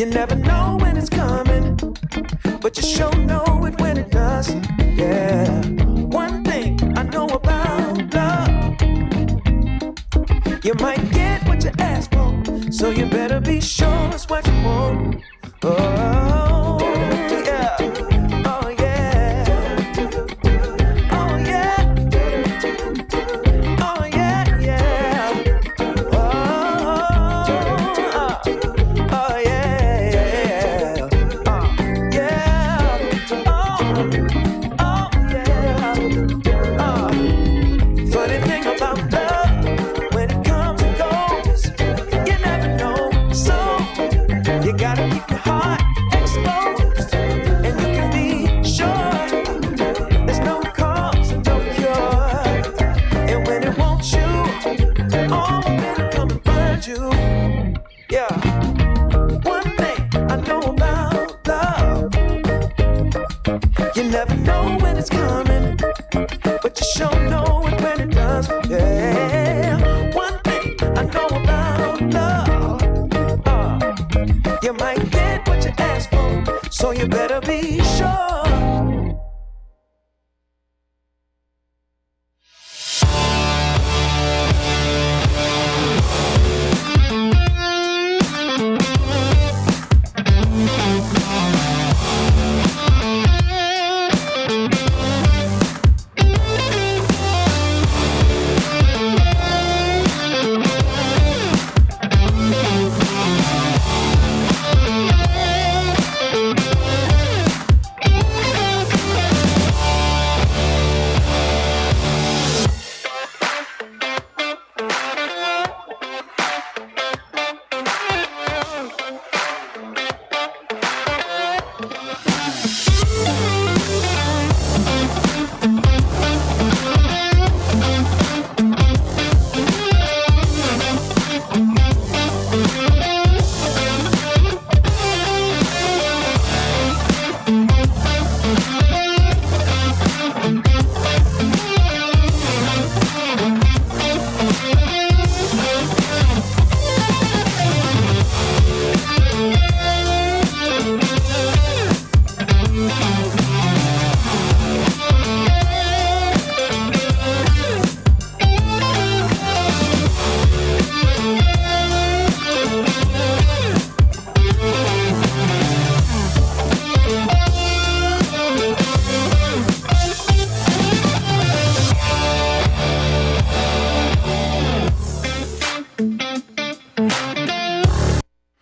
You never know when it's coming, but you sure know it when it does. Yeah. One thing I know about love, you might get what you ask for, so you better be sure it's what you want. Oh, yeah. Oh, yeah. Oh, yeah. Oh, yeah, yeah. Oh, yeah, yeah. Funny thing about love, when it comes and goes, you never know. So you gotta keep your heart exposed, and you can be sure there's no cause and no cure. And when it wants you, oh, it'll come and find you. Yeah. One thing I know about love, you never know when it's coming, but you sure know it when it does. Yeah. One thing I know about love, you might get what you ask for, so you better be sure.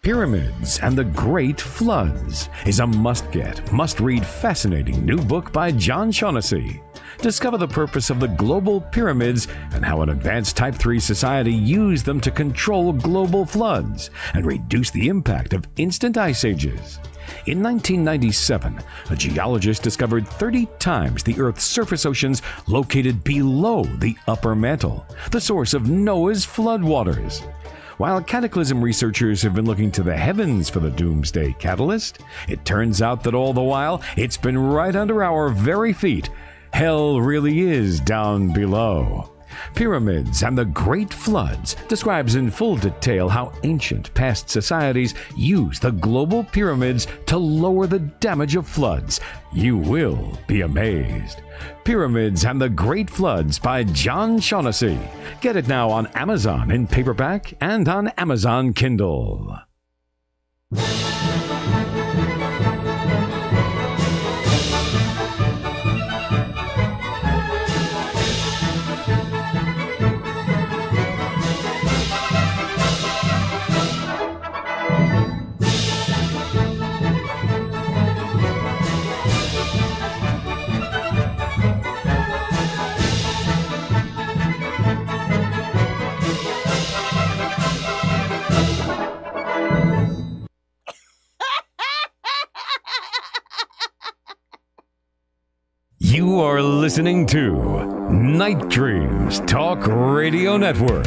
Pyramids and the Great Floods is a must-get, must-read fascinating new book by John Shaughnessy. Discover the purpose of the global pyramids and how an advanced Type 3 society used them to control global floods and reduce the impact of instant ice ages. In 1997, a geologist discovered 30 times the Earth's surface oceans located below the upper mantle, the source of Noah's floodwaters. While cataclysm researchers have been looking to the heavens for the doomsday catalyst, it turns out that all the while, it's been right under our very feet. Hell really is down below. Pyramids and the Great Floods describes in full detail how ancient past societies used the global pyramids to lower the damage of floods. You will be amazed. Pyramids and the Great Floods by John Shaughnessy. Get it now on Amazon in paperback and on Amazon Kindle. You are listening to Night Dreams Talk Radio Network,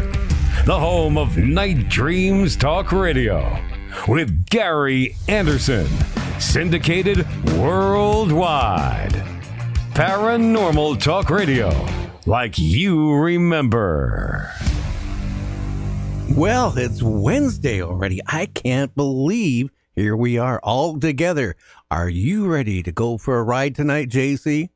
the home of Night Dreams Talk Radio, with Gary Anderson, syndicated worldwide. Paranormal Talk Radio, like you remember. Well, it's Wednesday already. I can't believe here we are all together. Are you ready to go for a ride tonight, JC?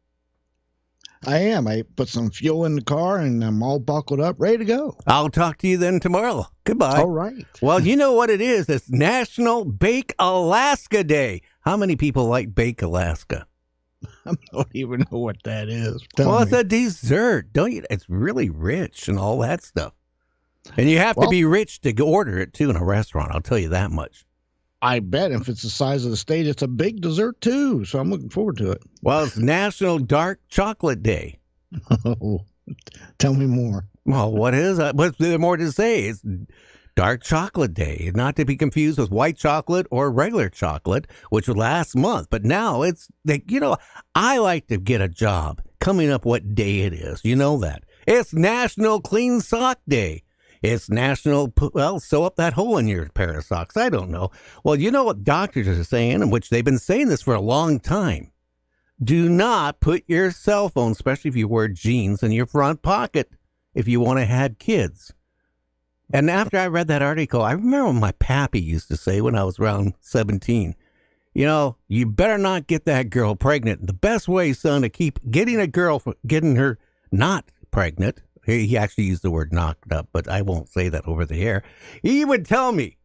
I am. I put some fuel in the car and I'm all buckled up, ready to go. I'll talk to you then tomorrow. Goodbye. All right. Well, you know what it is. It's National Bake Alaska Day. How many people like Bake Alaska? I don't even know what that is. It's a dessert. Don't you? It's really rich and all that stuff. And you have to be rich to order it, too, in a restaurant. I'll tell you that much. I bet if it's the size of the state, it's a big dessert, too. So I'm looking forward to it. Well, it's National Dark Chocolate Day. Oh, tell me more. Well, what is that? What's there more to say? It's Dark Chocolate Day, not to be confused with white chocolate or regular chocolate, which was last month. But now it's, I like to get a job coming up what day it is. You know that. It's National Clean Sock Day. It's National, sew up that hole in your pair of socks. I don't know. Well, you know what doctors are saying, and which they've been saying this for a long time. Do not put your cell phone, especially if you wear jeans, in your front pocket if you want to have kids. And after I read that article, I remember what my pappy used to say when I was around 17. You better not get that girl pregnant. The best way, son, to keep getting a girl, getting her not pregnant, he actually used the word knocked up, but I won't say that over the air. He would tell me,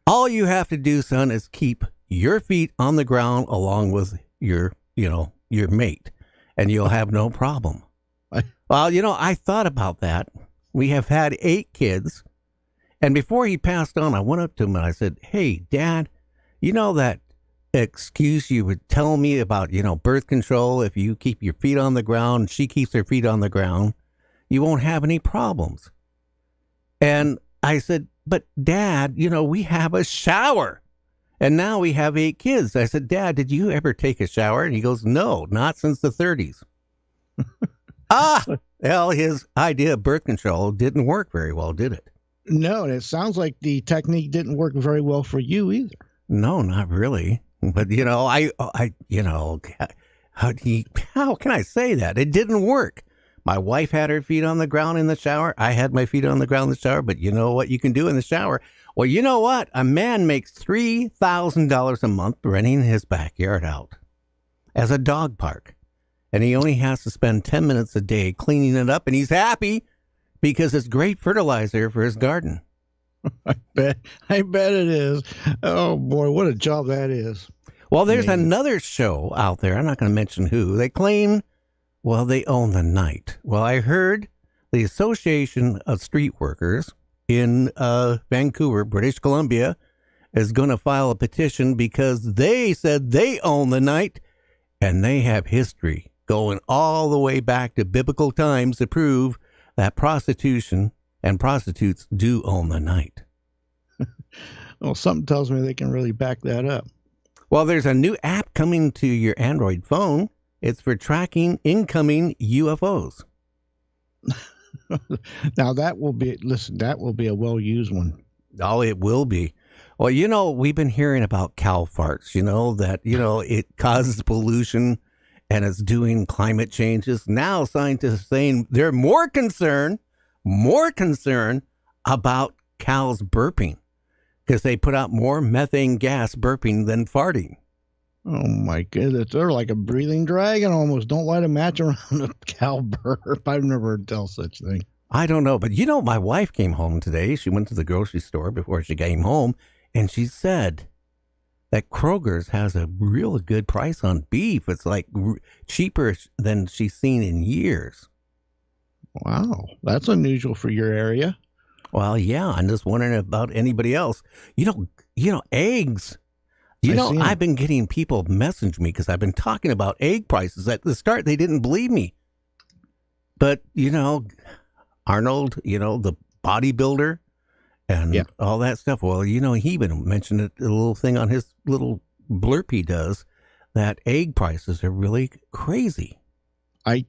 all you have to do, son, is keep your feet on the ground along with your mate, and you'll have no problem. Well, I thought about that. We have had 8 kids. And before he passed on, I went up to him and I said, hey, Dad, that excuse you would tell me about, birth control, if you keep your feet on the ground, she keeps her feet on the ground, you won't have any problems. And I said, but Dad, we have a shower. And now we have 8 kids. I said, Dad, did you ever take a shower? And he goes, no, not since the 30s. Well, his idea of birth control didn't work very well, did it? No, and it sounds like the technique didn't work very well for you either. No, not really. But, how can I say that? It didn't work. My wife had her feet on the ground in the shower. I had my feet on the ground in the shower. But you know what you can do in the shower? Well, you know what? A man makes $3,000 a month renting his backyard out as a dog park. And he only has to spend 10 minutes a day cleaning it up. And he's happy because it's great fertilizer for his garden. I bet it is. Oh, boy, what a job that is. Well, there's another show out there. I'm not going to mention who. They claim, they own the night. Well, I heard the Association of Street Workers in Vancouver, British Columbia, is going to file a petition because they said they own the night, and they have history going all the way back to biblical times to prove that prostitution and prostitutes do own the night. Well, something tells me they can really back that up. Well, there's a new app coming to your Android phone. It's for tracking incoming UFOs. Now that will be a well-used one. Oh, it will be. Well, we've been hearing about cow farts, that, it causes pollution and it's doing climate changes. Now scientists are saying they're more concerned about cows burping because they put out more methane gas burping than farting. Oh, my goodness. They're like a breathing dragon almost. Don't light a match around a cow burp. I've never heard tell such thing. I don't know. But, my wife came home today. She went to the grocery store before she came home, and she said that Kroger's has a real good price on beef. It's like cheaper than she's seen in years. Wow. That's unusual for your area. Well, yeah. I'm just wondering about anybody else. Eggs. I've been getting people message me because I've been talking about egg prices. At the start, they didn't believe me. But, Arnold, the bodybuilder and all that stuff. Well, he even mentioned a little thing on his little blurb he does that egg prices are really crazy. I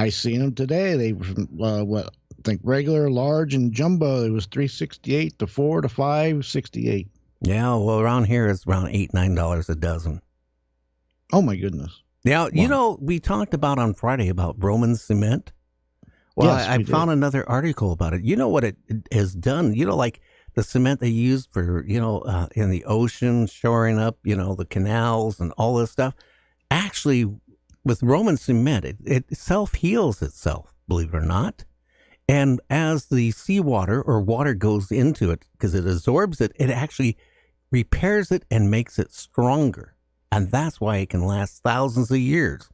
seen them today. They were, I think regular, large, and jumbo. It was $3.68 to $4 to $5.68. Yeah, well, around here it's around $8-9 a dozen. Oh my goodness! Now, we talked about on Friday about Roman cement. Well, yes, I found another article about it. You know what it has done? Like the cement they used for, in the ocean, shoring up, the canals and all this stuff. Actually, with Roman cement, it self-heals itself, believe it or not. And as the seawater or water goes into it, because it absorbs it, it actually repairs it and makes it stronger. And that's why it can last thousands of years.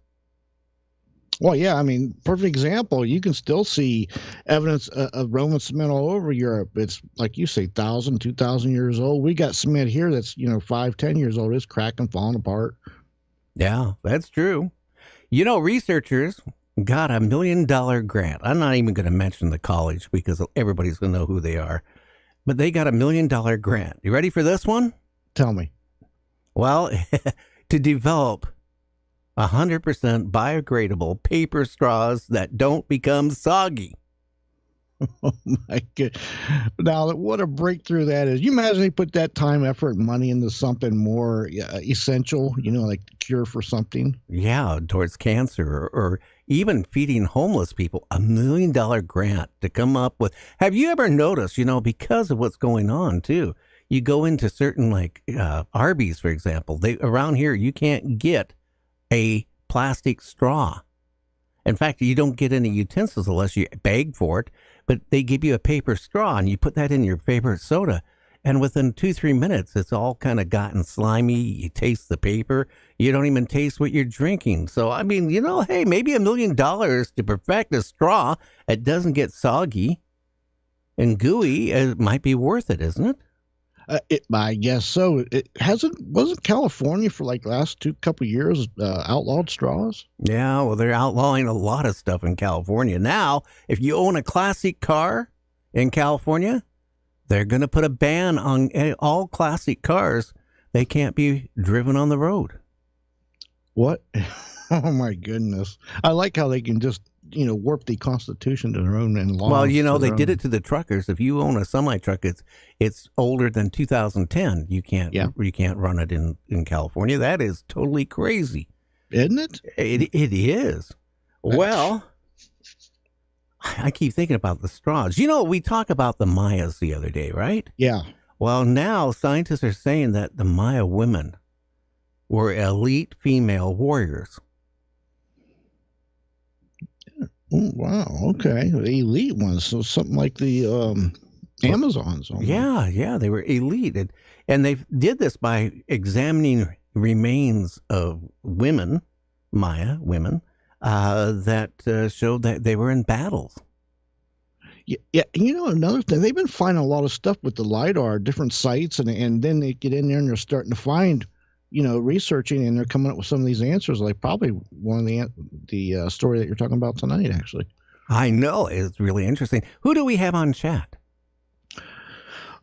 Well, yeah, I mean, perfect example. You can still see evidence of Roman cement all over Europe. It's like you say, 1,000, 2,000 years old. We got cement here that's 5, 10 years old. It's cracking, falling apart. Yeah, that's true. Researchers got $1 million grant. I'm not even going to mention the college because everybody's going to know who they are. But they got $1 million grant. You ready for this one? Tell me. Well, to develop 100% biodegradable paper straws that don't become soggy. Oh my God. Now, what a breakthrough that is. You imagine they put that time, effort, and money into something more essential, like the cure for something. Yeah, towards cancer or even feeding homeless people. $1 million grant to come up with. Have you ever noticed, because of what's going on too, you go into certain Arby's, for example, around here, you can't get a plastic straw. In fact, you don't get any utensils unless you beg for it, but they give you a paper straw and you put that in your favorite soda. And within 2-3 minutes, it's all kind of gotten slimy. You taste the paper. You don't even taste what you're drinking. So, I mean, hey, maybe $1 million to perfect a straw that doesn't get soggy and gooey. It might be worth it, isn't it? I guess so. Wasn't California for last couple of years outlawed straws? Yeah, well, they're outlawing a lot of stuff in California. Now, if you own a classic car in California, they're going to put a ban on all classic cars. They can't be driven on the road. What? Oh, my goodness. I like how they can just, warp the Constitution to their own and laws. Well, they did it to the truckers. If you own a semi-truck, it's older than 2010. You can't run it in California. That is totally crazy. Isn't it? It is. Well, I keep thinking about the straws. We talked about the Mayas the other day, right? Yeah. Well, now scientists are saying that the Maya women were elite female warriors. Oh, wow. Okay. The elite ones. So something like the Amazons. Yeah. They were elite. And they did this by examining remains of women, Maya women, that showed that they were in battles. Yeah. Another thing, they've been finding a lot of stuff with the LiDAR, different sites, and then they get in there and they're starting to find researching, and they're coming up with some of these answers, like probably one of the story that you're talking about tonight, actually. I know. It's really interesting. Who do we have on chat?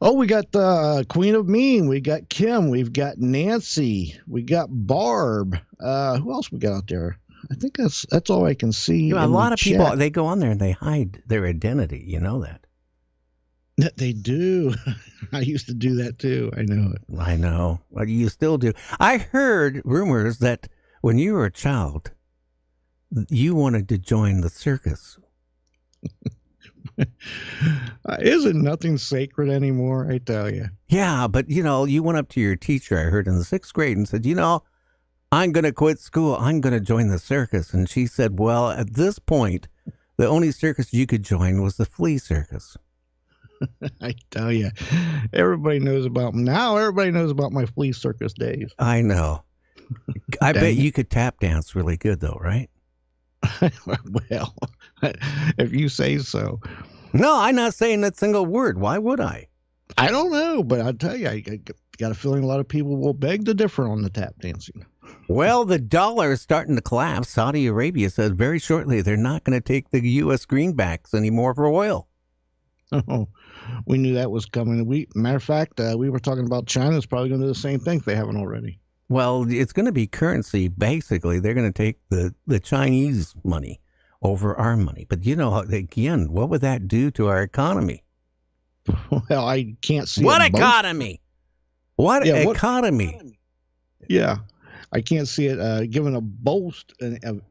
Oh, we got the Queen of Mean. We got Kim. We've got Nancy. We got Barb. Who else we got out there? I think that's all I can see. A lot of people, they go on there and they hide their identity. You know that. They do. I used to do that too. I know it. I know. Well, you still do. I heard rumors that when you were a child, you wanted to join the circus. Isn't nothing sacred anymore, I tell you. Yeah, but you went up to your teacher, I heard, in the 6th grade and said, I'm going to quit school. I'm going to join the circus. And she said, well, at this point, the only circus you could join was the flea circus. I tell you, everybody knows about my flea circus days. I know. I bet you could tap dance really good, though, right? Well, if you say so. No, I'm not saying that single word. Why would I? I don't know, but I'll tell you, I got a feeling a lot of people will beg to differ on the tap dancing. Well, the dollar is starting to collapse. Saudi Arabia says very shortly they're not going to take the U.S. greenbacks anymore for oil. Oh, we knew that was coming. Matter of fact, we were talking about China's probably going to do the same thing if they haven't already. Well, it's going to be currency. Basically, they're going to take the Chinese money over our money. But again, what would that do to our economy? Well, I can't see what economy. What economy? Yeah, I can't see it giving a boast of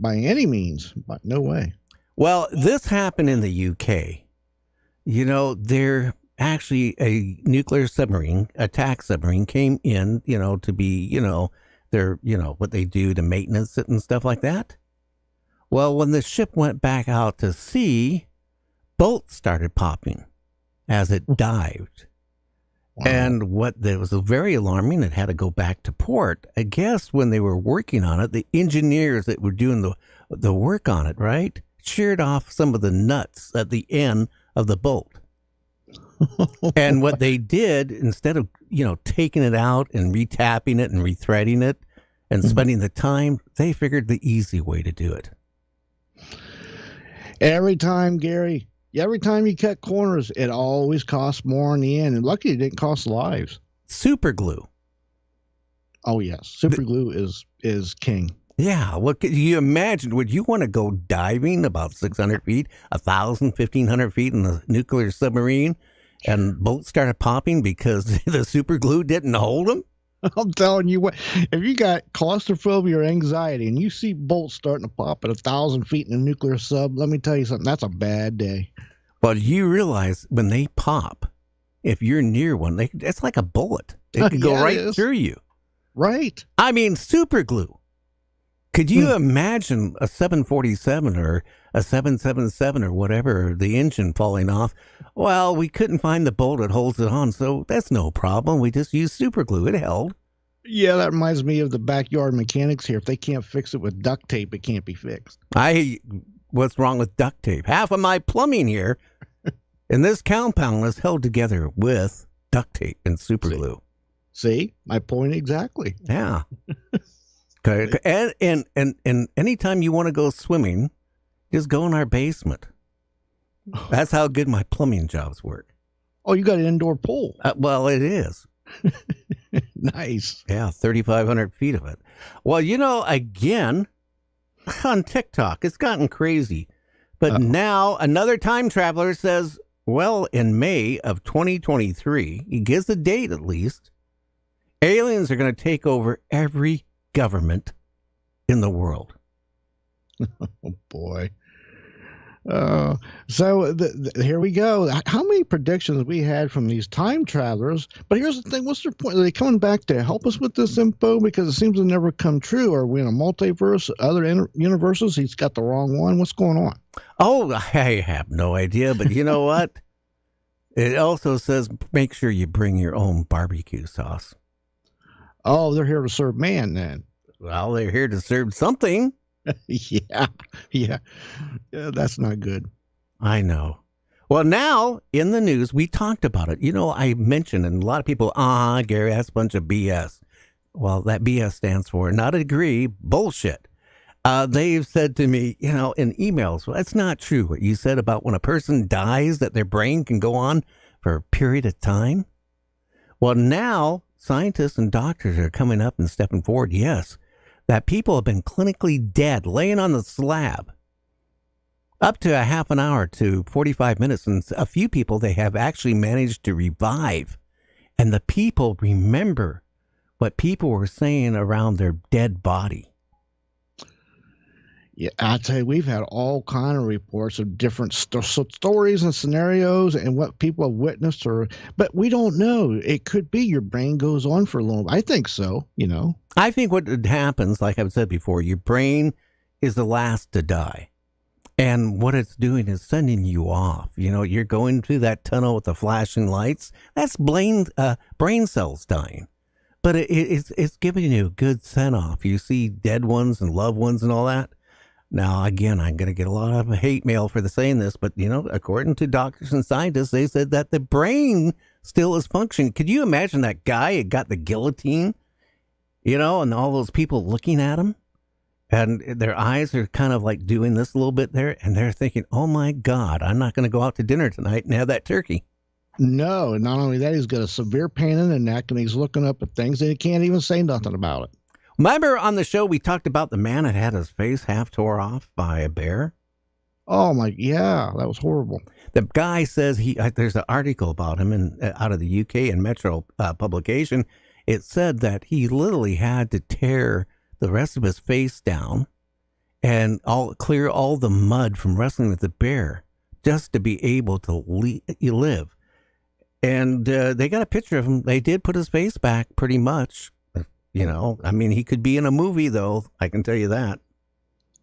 by any means, but no way. Well, this happened in the UK. They're actually a nuclear submarine, attack submarine, came in, to be, their, what they do to maintenance it and stuff like that. Well, when the ship went back out to sea, bolts started popping as it dived. Wow. And that was very alarming. It had to go back to port. I guess when they were working on it, the engineers that were doing the work on it, right, sheared off some of the nuts at the end of the bolt. And what they did, instead of, taking it out and retapping it and rethreading it and spending the time, they figured the easy way to do it. Every time, Gary, every time you cut corners, it always costs more in the end. And luckily, it didn't cost lives. Super glue. Oh, yes. Super glue is king. Yeah. What could you imagine? Would you want to go diving about 600 feet, 1,000, 1,500 feet in a nuclear submarine and bolts started popping because the super glue didn't hold them? I'm telling you what, if you got claustrophobia or anxiety and you see bolts starting to pop at 1,000 feet in a nuclear sub, let me tell you something, that's a bad day. But you realize when they pop, if you're near one, it's like a bullet. It could go right through you. Right. I mean, super glue. Could you imagine a 747 or a 777 or whatever, the engine falling off? Well, we couldn't find the bolt that holds it on, so that's no problem. We just used super glue. It held. Yeah, that reminds me of the backyard mechanics here. If they can't fix it with duct tape, it can't be fixed. What's wrong with duct tape? Half of my plumbing here in this compound is held together with duct tape and super glue. See, my point exactly. Yeah. And anytime you want to go swimming, just go in our basement. That's how good my plumbing jobs work. Oh, you got an indoor pool. Well, it is. Nice. Yeah, 3,500 feet of it. Well, again, on TikTok, it's gotten crazy. But now another time traveler says, well, in May of 2023, he gives the date at least, aliens are going to take over every government in the world. Oh, boy. So here we go. How many predictions we had from these time travelers? But here's the thing. What's their point? Are they coming back to help us with this info? Because it seems to never come true. Are we in a multiverse, other universes? He's got the wrong one. What's going on? Oh, I have no idea. But you know what? It also says make sure you bring your own barbecue sauce. Oh, they're here to serve man then. Well, they're here to serve something. Yeah, that's not good. I know. Well, now in the news, we talked about it. I mentioned, and a lot of people, Gary, that's a bunch of BS. Well, that BS stands for not agree, bullshit. They've said to me, in emails, well, that's not true what you said about when a person dies, that their brain can go on for a period of time. Well, now scientists and doctors are coming up and stepping forward. Yes, that people have been clinically dead, laying on the slab, up to a half an hour to 45 minutes. And a few people they have actually managed to revive. And the people remember what people were saying around their dead body. Yeah, I tell you, we've had all kind of reports of different stories and scenarios and what people have witnessed, but we don't know. It could be your brain goes on for a little. I think so. I think what happens, like I've said before, your brain is the last to die, and what it's doing is sending you off. You're going through that tunnel with the flashing lights. That's brain cells dying, but it's giving you a good send off. You see dead ones and loved ones and all that. Now, again, I'm going to get a lot of hate mail for saying this, but, according to doctors and scientists, they said that the brain still is functioning. Could you imagine that guy had got the guillotine, and all those people looking at him, and their eyes are kind of like doing this a little bit there, and they're thinking, oh, my God, I'm not going to go out to dinner tonight and have that turkey. No, not only that, he's got a severe pain in the neck, and he's looking up at things, and he can't even say nothing about it. Remember on the show we talked about the man that had his face half tore off by a bear? Oh my, yeah, that was horrible. The guy says there's an article about him out of the UK in Metro publication. It said that he literally had to tear the rest of his face down and clear all the mud from wrestling with the bear just to be able to live. And they got a picture of him. They did put his face back pretty much. You know, I mean, he could be in a movie, though. I can tell you that.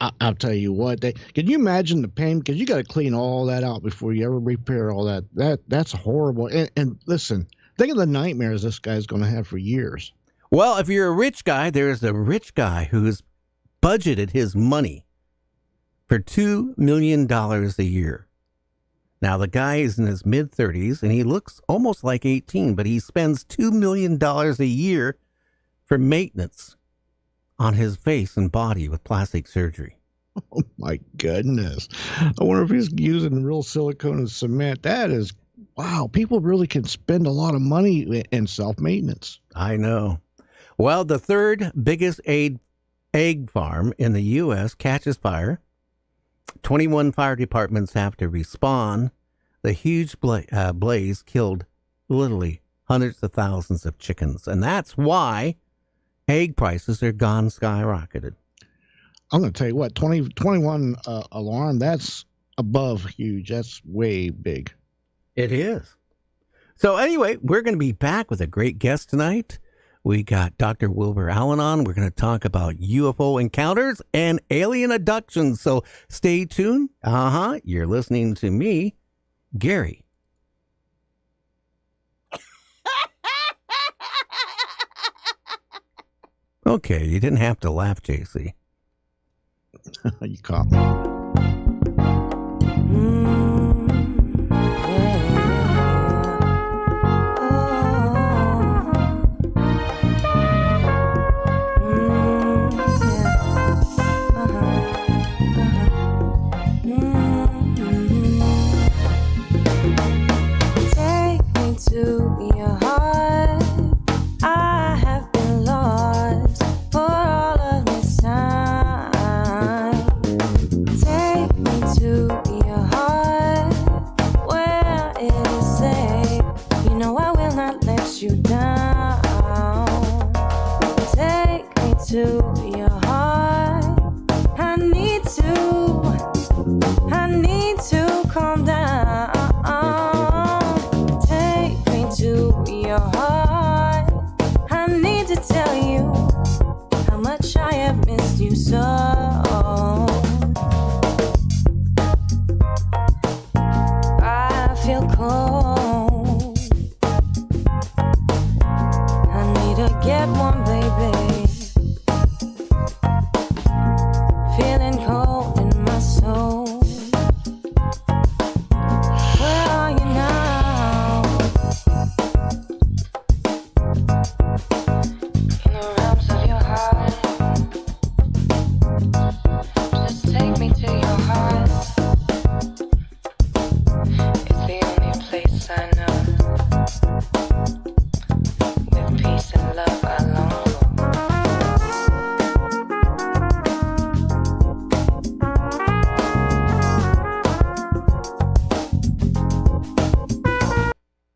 I'll tell you what. Can you imagine the pain? Because you got to clean all that out before you ever repair all that. That's horrible. And listen, think of the nightmares this guy's going to have for years. Well, if you're a rich guy, there's a rich guy who's budgeted his money for $2 million a year. Now, the guy is in his mid-30s, and he looks almost like 18, but he spends $2 million a year for maintenance on his face and body with plastic surgery. Oh, my goodness. I wonder if he's using real silicone and cement. That is, wow, people really can spend a lot of money in self-maintenance. I know. Well, the third biggest egg farm in the U.S. catches fire. 21 fire departments have to respond. The huge blaze killed literally hundreds of thousands of chickens. And that's why egg prices are gone skyrocketed. I'm going to tell you what, 21 alarm, that's above huge. That's way big. It is. So anyway, we're going to be back with a great guest tonight. We got Dr. Wilbur Allen on. We're going to talk about UFO encounters and alien abductions. So stay tuned. You're listening to me, Gary. Okay, you didn't have to laugh, JC. You caught me.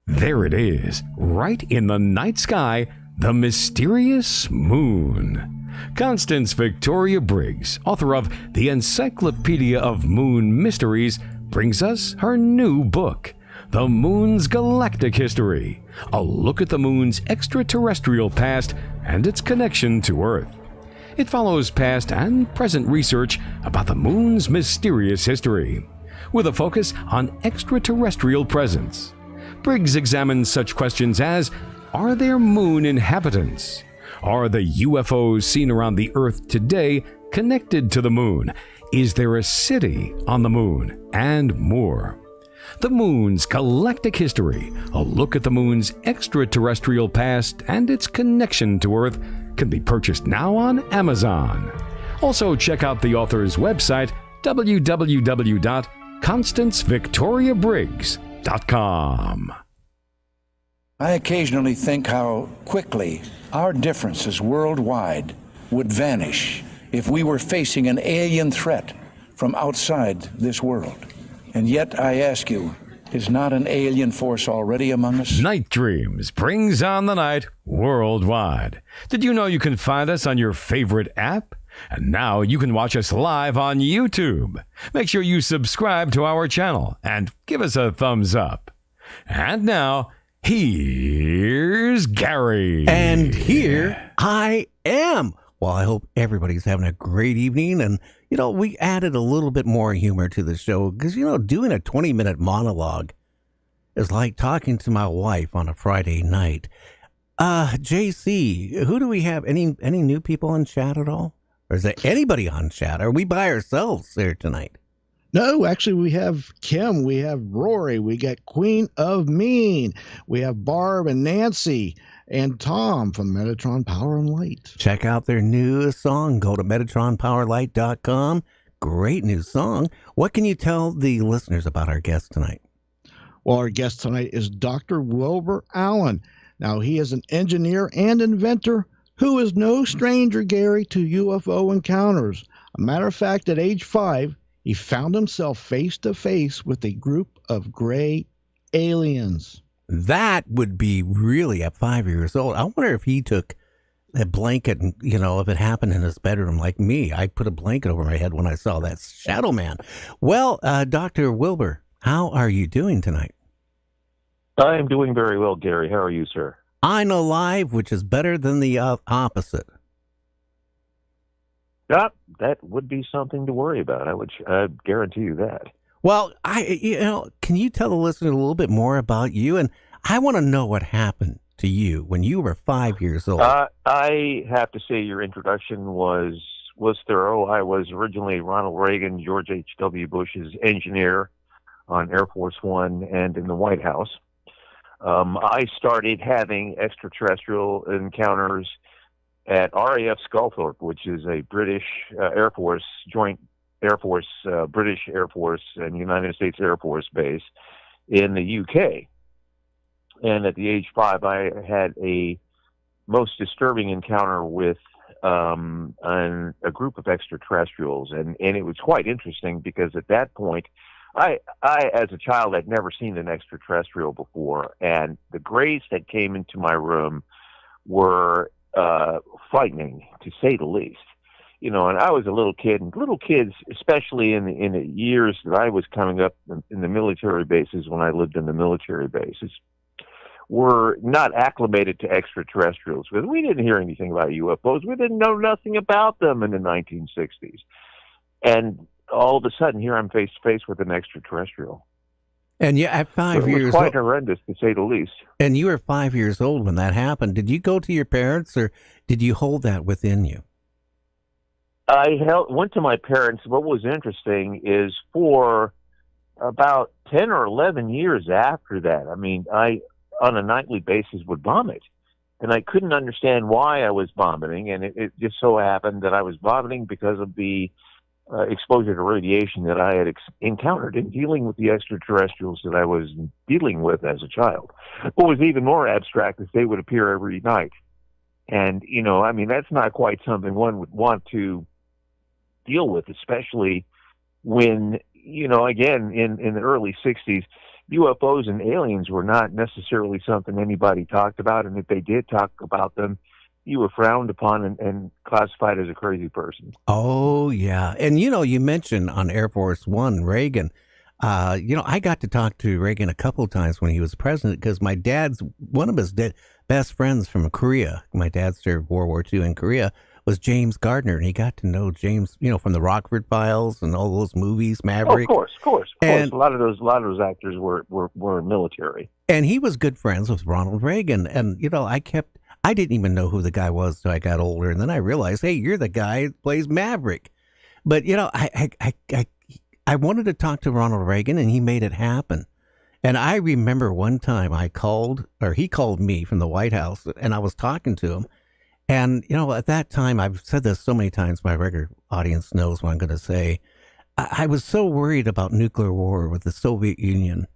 There it is, right in the night sky, the mysterious moon. Constance Victoria Briggs, author of The Encyclopedia of Moon Mysteries, brings us her new book, The Moon's Galactic History, a look at the moon's extraterrestrial past and its connection to Earth. It follows past and present research about the moon's mysterious history, with a focus on extraterrestrial presence. Briggs examines such questions as, are there moon inhabitants? Are the UFOs seen around the Earth today connected to the moon? Is there a city on the moon? And more. The Moon's Galactic History, a look at the moon's extraterrestrial past and its connection to Earth, can be purchased now on Amazon. Also, check out the author's website, www.constancevictoriabriggs.com. I occasionally think how quickly our differences worldwide would vanish if we were facing an alien threat from outside this world. And yet, I ask you, is not an alien force already among us? Night Dreams brings on the night worldwide. Did you know you can find us on your favorite app? And now you can watch us live on YouTube. Make sure you subscribe to our channel and give us a thumbs up. And now, Here's Gary. And here I am. Well, I hope everybody's having a great evening. And, we added a little bit more humor to the show because, doing a 20-minute monologue is like talking to my wife on a Friday night. JC, who do we have? Any new people in chat at all? Or is there anybody on chat? Are we by ourselves there tonight? No, actually, we have Kim, we have Rory, we got Queen of Mean, we have Barb and Nancy and Tom from Metatron Power and Light. Check out their newest song. Go to metatronpowerlight.com. Great new song. What can you tell the listeners about our guest tonight? Well, our guest tonight is Dr. Wilbur Allen. Now, he is an engineer and inventor who is no stranger, Gary, to UFO encounters. A matter of fact, at age 5, he found himself face to face with a group of gray aliens. That would be really at 5 years old. I wonder if he took a blanket and, if it happened in his bedroom like me. I put a blanket over my head when I saw that shadow man. Well, Dr. Wilbur, how are you doing tonight? I am doing very well, Gary. How are you, sir? I'm alive, which is better than the opposite. That would be something to worry about. I guarantee you that. Well, can you tell the listener a little bit more about you? And I want to know what happened to you when you were 5 years old. I have to say your introduction was thorough. I was originally Ronald Reagan, George H.W. Bush's engineer on Air Force One and in the White House. I started having extraterrestrial encounters at RAF Sculthorpe, which is a British Air Force, joint Air Force, British Air Force and United States Air Force base in the UK. And at the age 5, I had a most disturbing encounter with a group of extraterrestrials. And it was quite interesting because at that point, I, as a child, had never seen an extraterrestrial before. And the grays that came into my room were frightening, to say the least. And I was a little kid, and little kids, especially in the years that I was coming up in the military bases when I lived in the military bases, were not acclimated to extraterrestrials. Because we didn't hear anything about UFOs. We didn't know nothing about them in the 1960s. And all of a sudden, here I'm face to face with an extraterrestrial. And yeah, at 5 years old. It was quite horrendous, to say the least. And you were 5 years old when that happened. Did you go to your parents, or did you hold that within you? I went to my parents. What was interesting is for about 10 or 11 years after that, I, on a nightly basis, would vomit. And I couldn't understand why I was vomiting. And it just so happened that I was vomiting because of the exposure to radiation that I had encountered in dealing with the extraterrestrials that I was dealing with as a child. What was even more abstract is they would appear every night. And, that's not quite something one would want to deal with, especially when, again, in the early 60s, UFOs and aliens were not necessarily something anybody talked about. And if they did talk about them, you were frowned upon and classified as a crazy person. Oh, yeah. And, you mentioned on Air Force One, Reagan. I got to talk to Reagan a couple of times when he was president because one of his best friends from Korea, my dad served World War II in Korea, was James Gardner. And he got to know James, from the Rockford Files and all those movies, Maverick. Oh, of course. And a lot of those actors were military. And he was good friends with Ronald Reagan. And, I didn't even know who the guy was until I got older. And then I realized, hey, you're the guy who plays Maverick. But, I wanted to talk to Ronald Reagan, and he made it happen. And I remember one time he called me from the White House, and I was talking to him. And, at that time, I've said this so many times, my regular audience knows what I'm going to say. I was so worried about nuclear war with the Soviet Union.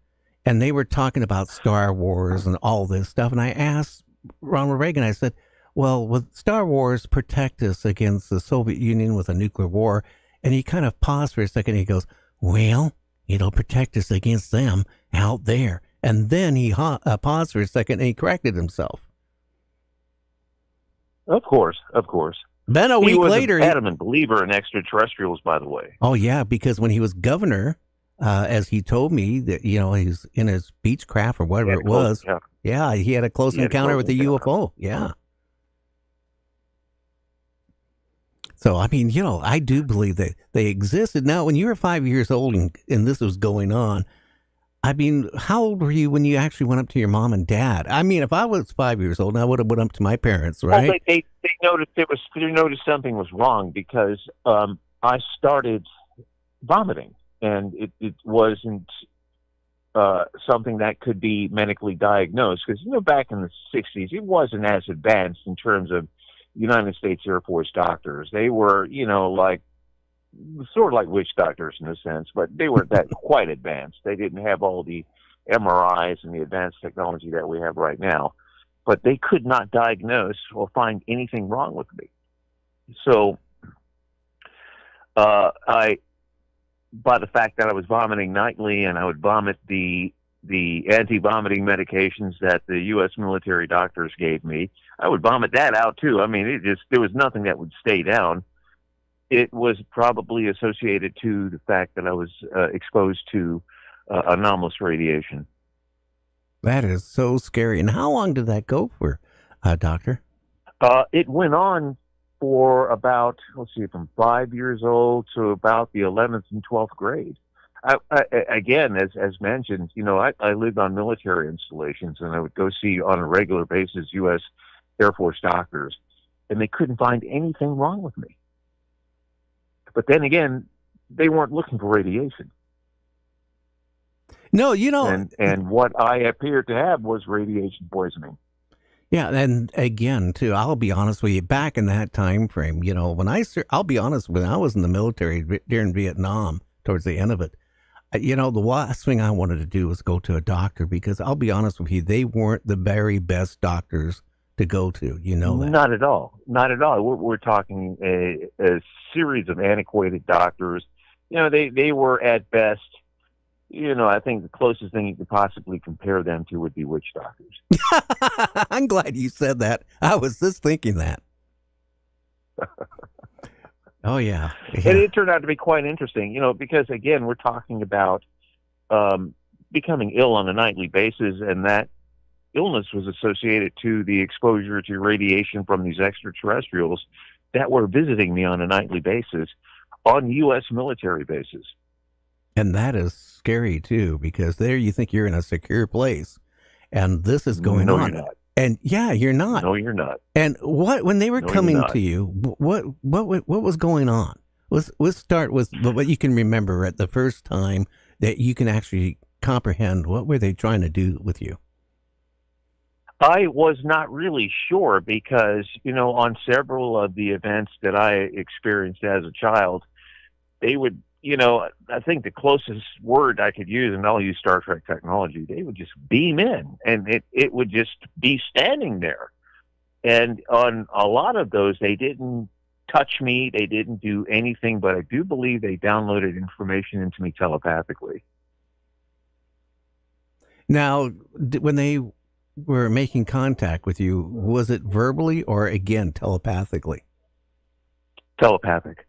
And they were talking about Star Wars and all this stuff. And I asked Ronald Reagan, I said, well, would Star Wars protect us against the Soviet Union with a nuclear war? And he kind of paused for a second. And he goes, well, it'll protect us against them out there. And then he paused for a second and he corrected himself. Of course. Then a week later, he was an adamant believer in extraterrestrials, by the way. Oh, yeah, because when he was governor as he told me that, he's in his Beechcraft or whatever it was. Yeah, he had a close encounter with a UFO. Yeah. So, I mean, I do believe that they existed. Now, when you were 5 years old and this was going on, I mean, how old were you when you actually went up to your mom and dad? I mean, if I was 5 years old, I would have went up to my parents, right? Well, they noticed something was wrong because I started vomiting, and it wasn't something that could be medically diagnosed because back in the 60s it wasn't as advanced in terms of United States Air Force doctors. They were like sort of like witch doctors in a sense, but they weren't that quite advanced. They didn't have all the MRIs and the advanced technology that we have right now, but they could not diagnose or find anything wrong with me. So by the fact that I was vomiting nightly and I would vomit the anti-vomiting medications that the U.S. military doctors gave me, I would vomit that out too. I mean, there was nothing that would stay down. It was probably associated to the fact that I was exposed to anomalous radiation. That is so scary. And how long did that go for, Doctor? It went on for about, from 5 years old to about the 11th and 12th grade. Again, as mentioned, I lived on military installations, and I would go see on a regular basis U.S. Air Force doctors, and they couldn't find anything wrong with me. But then again, they weren't looking for radiation. No, and what I appeared to have was radiation poisoning. Yeah, and again, too, I'll be honest with you, back in that time frame, I'll be honest, when I was in the military during Vietnam, towards the end of it, the last thing I wanted to do was go to a doctor, because I'll be honest with you, they weren't the very best doctors to go to, that. Not at all. Not at all. We're talking a series of antiquated doctors. They were at best, I think the closest thing you could possibly compare them to would be witch doctors. I'm glad you said that. I was just thinking that. Oh, yeah. And it turned out to be quite interesting, because, again, we're talking about becoming ill on a nightly basis, and that illness was associated to the exposure to radiation from these extraterrestrials that were visiting me on a nightly basis on U.S. military bases. And that is scary, too, because there you think you're in a secure place, and this is going on. You're not. And yeah, you're not. No, you're not. And when they were coming to you, what was going on? Let's start with what you can remember at the first time that you can actually comprehend. What were they trying to do with you? I was not really sure because, on several of the events that I experienced as a child, they would, I think the closest word I could use, and I'll use Star Trek technology, they would just beam in, and it would just be standing there. And on a lot of those, they didn't touch me, they didn't do anything, but I do believe they downloaded information into me telepathically. Now, when they were making contact with you, was it verbally or, again, telepathically? Telepathic.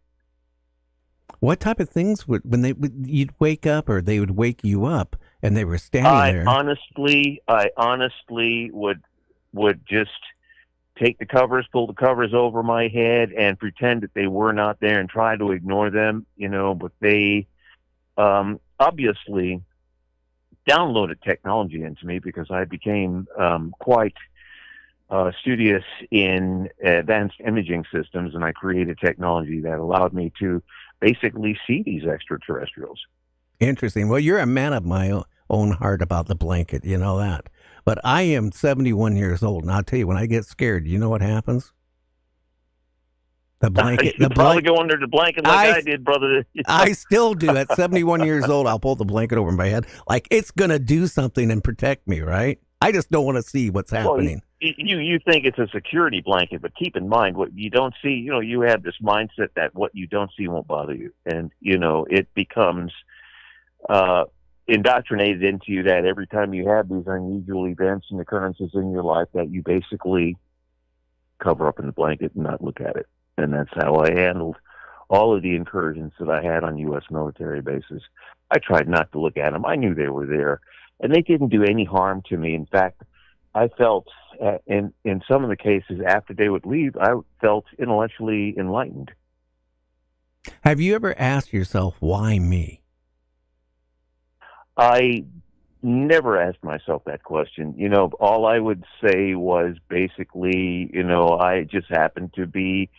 What type of things you'd wake up, or they would wake you up and they were standing there? I honestly would just take the covers, pull the covers over my head, and pretend that they were not there and try to ignore them, but they obviously downloaded technology into me because I became quite studious in advanced imaging systems, and I created technology that allowed me to basically see these extraterrestrials. Interesting. Well, you're a man of my own heart about the blanket, you know that. But I am 71 years old, and I'll tell you, when I get scared, you know what happens? The blanket. You probably go under the blanket like I did, brother. I still do. At 71 years old, I'll pull the blanket over my head like it's going to do something and protect me, right? I just don't want to see what's happening. Well, you think it's a security blanket, but keep in mind what you don't see. You have this mindset that what you don't see won't bother you, and it becomes indoctrinated into you that every time you have these unusual events and occurrences in your life, that you basically cover up in the blanket and not look at it. And that's how I handled all of the incursions that I had on U.S. military bases. I tried not to look at them. I knew they were there, and they didn't do any harm to me. In fact, I felt in some of the cases after they would leave, I felt intellectually enlightened. Have you ever asked yourself, why me? I never asked myself that question. You know, all I would say was basically, you know, I just happened to be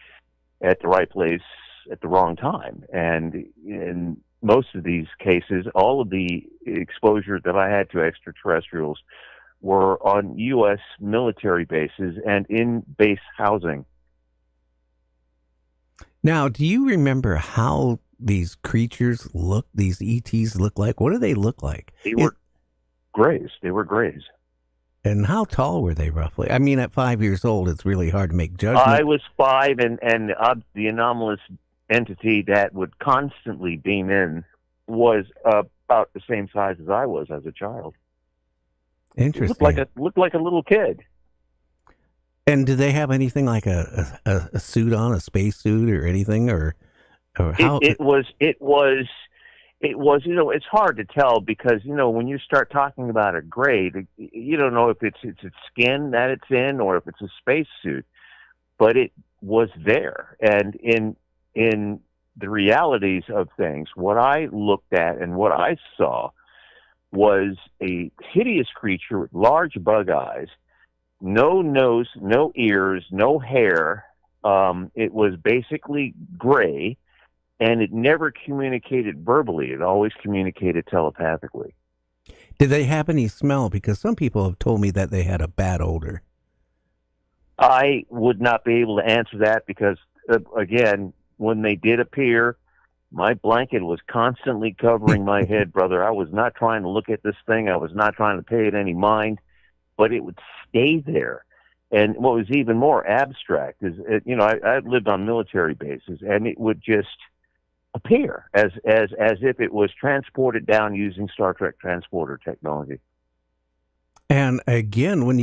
at the right place at the wrong time. And in most of these cases, all of the exposure that I had to extraterrestrials were on U.S. military bases and in base housing. Now, do you remember how these creatures look, these ETs look like? What do they look like? They were grays. They were grays. And how tall were they roughly? I mean, at 5 years old, it's really hard to make judgment. I was 5, and the anomalous entity that would constantly beam in was about the same size as I was as a child. Interesting. It looked like a little kid. And did they have anything like a suit on, a space suit or anything, or how? It was. You know, it's hard to tell because, you know, when you start talking about a gray, you don't know if it's its skin that it's in or if it's a space suit, but it was there. And in the realities of things, what I looked at and what I saw was a hideous creature with large bug eyes, no nose, no ears, no hair. It was basically gray, and it never communicated verbally. It always communicated telepathically. Did they have any smell? Because some people have told me that they had a bad odor. I would not be able to answer that because, again, when they did appear, my blanket was constantly covering my head, brother. I was not trying to look at this thing. I was not trying to pay it any mind, but it would stay there. And what was even more abstract is, you know, I lived on military bases, and it would just appear as if it was transported down using Star Trek transporter technology. And again, when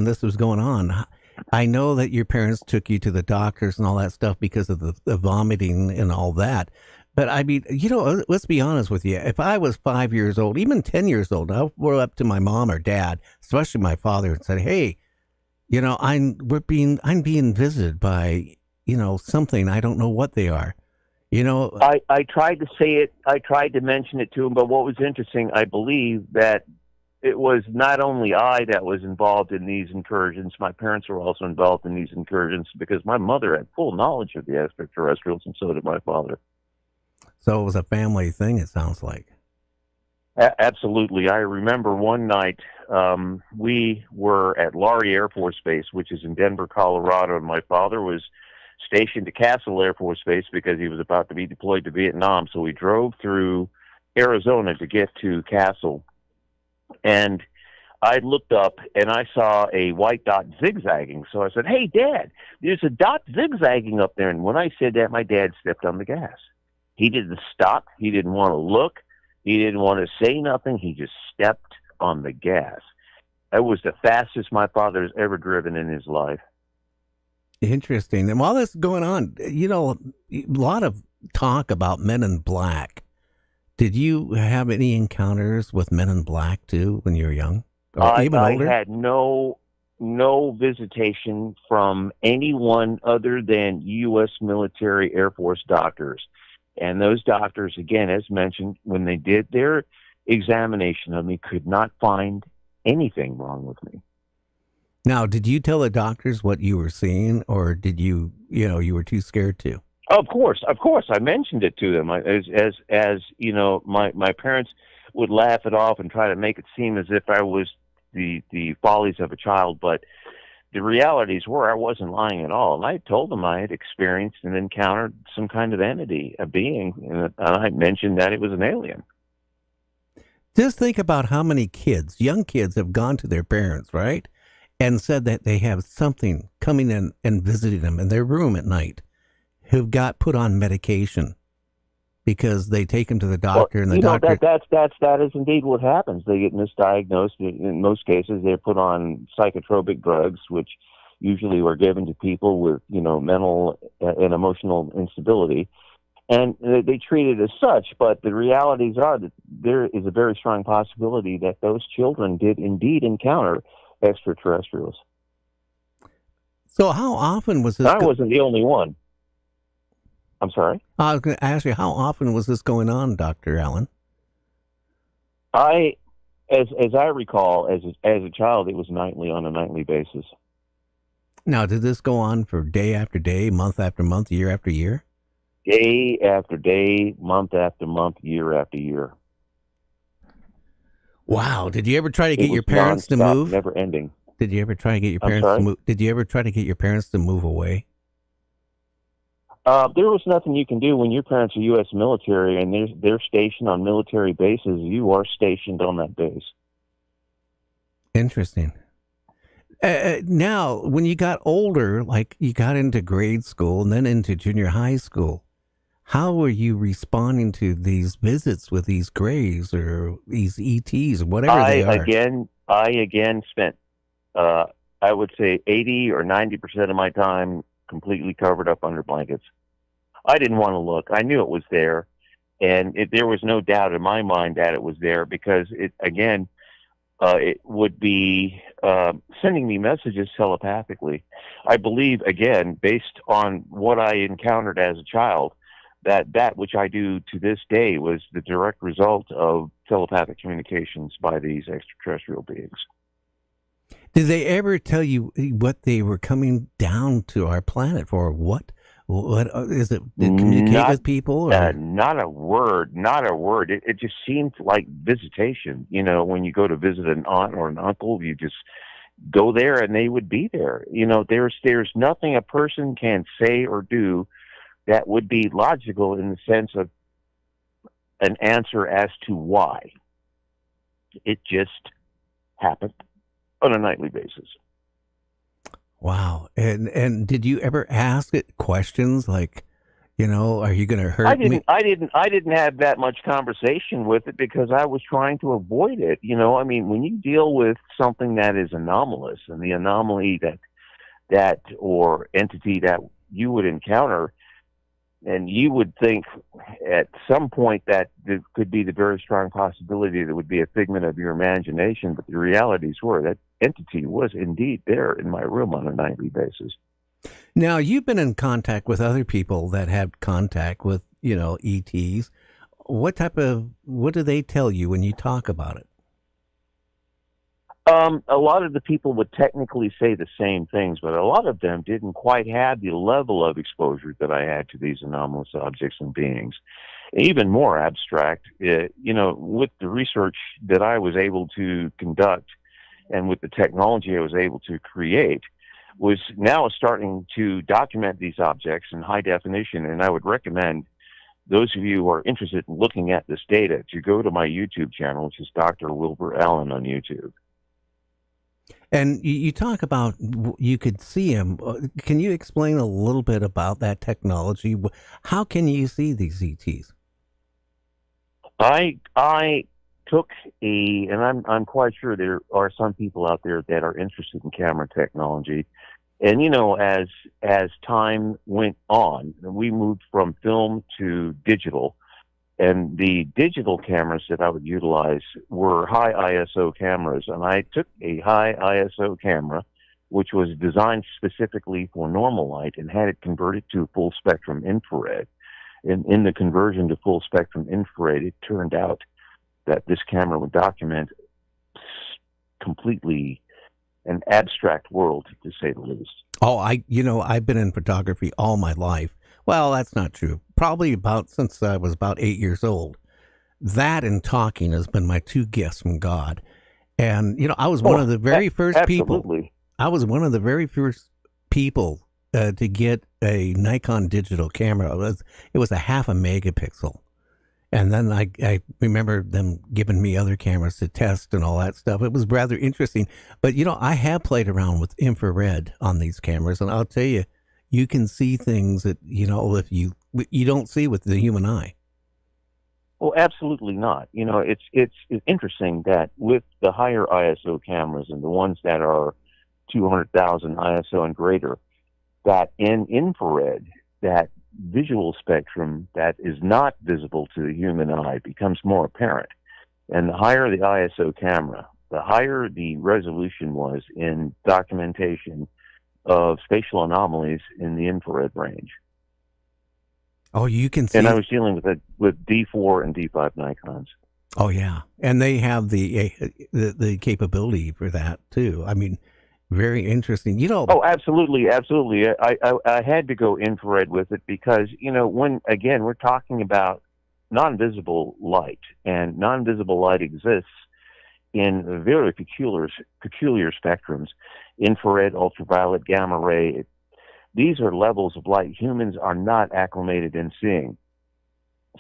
this was going on, I know that your parents took you to the doctors and all that stuff because of the vomiting and all that. But I mean, you know, let's be honest with you. If I was 5 years old, even 10 years old, I would go up to my mom or dad, especially my father, and said, "Hey, you know, I'm being visited by, you know, something. I don't know what they are." You know, I tried to say it. I tried to mention it to him. But what was interesting, I believe that it was not only I that was involved in these incursions. My parents were also involved in these incursions because my mother had full knowledge of the extraterrestrials, and so did my father. So it was a family thing, it sounds like. Absolutely. I remember one night we were at Laurie Air Force Base, which is in Denver, Colorado, and my father was stationed at Castle Air Force Base because he was about to be deployed to Vietnam. So we drove through Arizona to get to Castle. And I looked up and I saw a white dot zigzagging. So I said, "Hey, Dad, there's a dot zigzagging up there." And when I said that, my dad stepped on the gas. He didn't stop. He didn't want to look. He didn't want to say nothing. He just stepped on the gas. That was the fastest my father has ever driven in his life. Interesting. And while this is going on, you know, a lot of talk about Men in Black. Did you have any encounters with Men in Black too when you were young? Or even older? I had no visitation from anyone other than U.S. military Air Force doctors. And those doctors, again, as mentioned, when they did their examination of me, could not find anything wrong with me. Now, did you tell the doctors what you were seeing, or did you were too scared to? Of course, I mentioned it to them. As you know, my parents would laugh it off and try to make it seem as if I was the follies of a child, but the realities were I wasn't lying at all. And I told them I had experienced and encountered some kind of entity, a being, and I mentioned that it was an alien. Just think about how many kids, young kids, have gone to their parents, right, and said that they have something coming in and visiting them in their room at night, who got put on medication because they take them to the doctor, and the doctor. That is indeed what happens. They get misdiagnosed. In most cases, they're put on psychotropic drugs, which usually are given to people with, mental and emotional instability. And they treat it as such, but the realities are that there is a very strong possibility that those children did indeed encounter extraterrestrials. So how often was this? I wasn't the only one. I'm sorry? I was going to ask you, how often was this going on, Dr. Allen? As I recall, as a child, it was on a nightly basis. Now, did this go on for day after day, month after month, year after year? Day after day, month after month, year after year. Wow! Did you ever try to get your parents to move? Never ending. Did you ever try to get your parents to move? Did you ever try to get your parents to move away? There was nothing you can do when your parents are U.S. military and they're stationed on military bases. You are stationed on that base. Interesting. Now, when you got older, like you got into grade school and then into junior high school, how were you responding to these visits with these grays or these ETs or whatever they are? I again spent, I would say 80 or 90% of my time completely covered up under blankets. I didn't want to look. I knew it was there, and there was no doubt in my mind that it was there because it would be sending me messages telepathically. I believe, again, based on what I encountered as a child, that which I do to this day was the direct result of telepathic communications by these extraterrestrial beings. Did they ever tell you what they were coming down to our planet for? What is it? Did communicate with people? Or? Not a word. It just seemed like visitation. When you go to visit an aunt or an uncle, you just go there and they would be there. There's nothing a person can say or do that would be logical in the sense of an answer as to why. It just happened on a nightly basis. Wow. And did you ever ask it questions like, are you going to hurt me? I didn't have that much conversation with it because I was trying to avoid it. When you deal with something that is anomalous and the anomaly that or entity that you would encounter, and you would think at some point that there could be the very strong possibility that it would be a figment of your imagination, but the realities were that entity was indeed there in my room on a nightly basis. Now, you've been in contact with other people that have contact with, ETs. What do they tell you when you talk about it? A lot of the people would technically say the same things, but a lot of them didn't quite have the level of exposure that I had to these anomalous objects and beings. Even more abstract, with the research that I was able to conduct and with the technology I was able to create, was now starting to document these objects in high definition. And I would recommend those of you who are interested in looking at this data to go to my YouTube channel, which is Dr. Wilbur Allen on YouTube. And you talk about you could see them. Can you explain a little bit about that technology? How can you see these ETs? I took and I'm quite sure there are some people out there that are interested in camera technology. And, as time went on, we moved from film to digital. And the digital cameras that I would utilize were high ISO cameras. And I took a high ISO camera, which was designed specifically for normal light, and had it converted to full spectrum infrared. And in the conversion to full spectrum infrared, it turned out that this camera would document completely an abstract world, to say the least. Oh, I've been in photography all my life. Well, that's not true. Probably since I was about 8 years old. That and talking has been my two gifts from God. And, I was one of the very first people. I was one of the very first people to get a Nikon digital camera. It was a 0.5 megapixel. And then I remember them giving me other cameras to test and all that stuff. It was rather interesting. But, I have played around with infrared on these cameras. And I'll tell you, you can see things that, if you don't see with the human eye. Well, absolutely not. It's interesting that with the higher ISO cameras and the ones that are 200,000 ISO and greater, that in infrared, that visual spectrum that is not visible to the human eye becomes more apparent. And the higher the ISO camera, the higher the resolution was in documentation of spatial anomalies in the infrared range. Oh, you can see. And I was dealing with D4 and D5 Nikons. Oh, yeah. And they have the capability for that, too. I mean, very interesting. You know. Oh, absolutely, absolutely. I had to go infrared with it because, you know, when, again, we're talking about non-visible light, and non-visible light exists in very peculiar spectrums: infrared, ultraviolet, gamma ray. These are levels of light humans are not acclimated in seeing.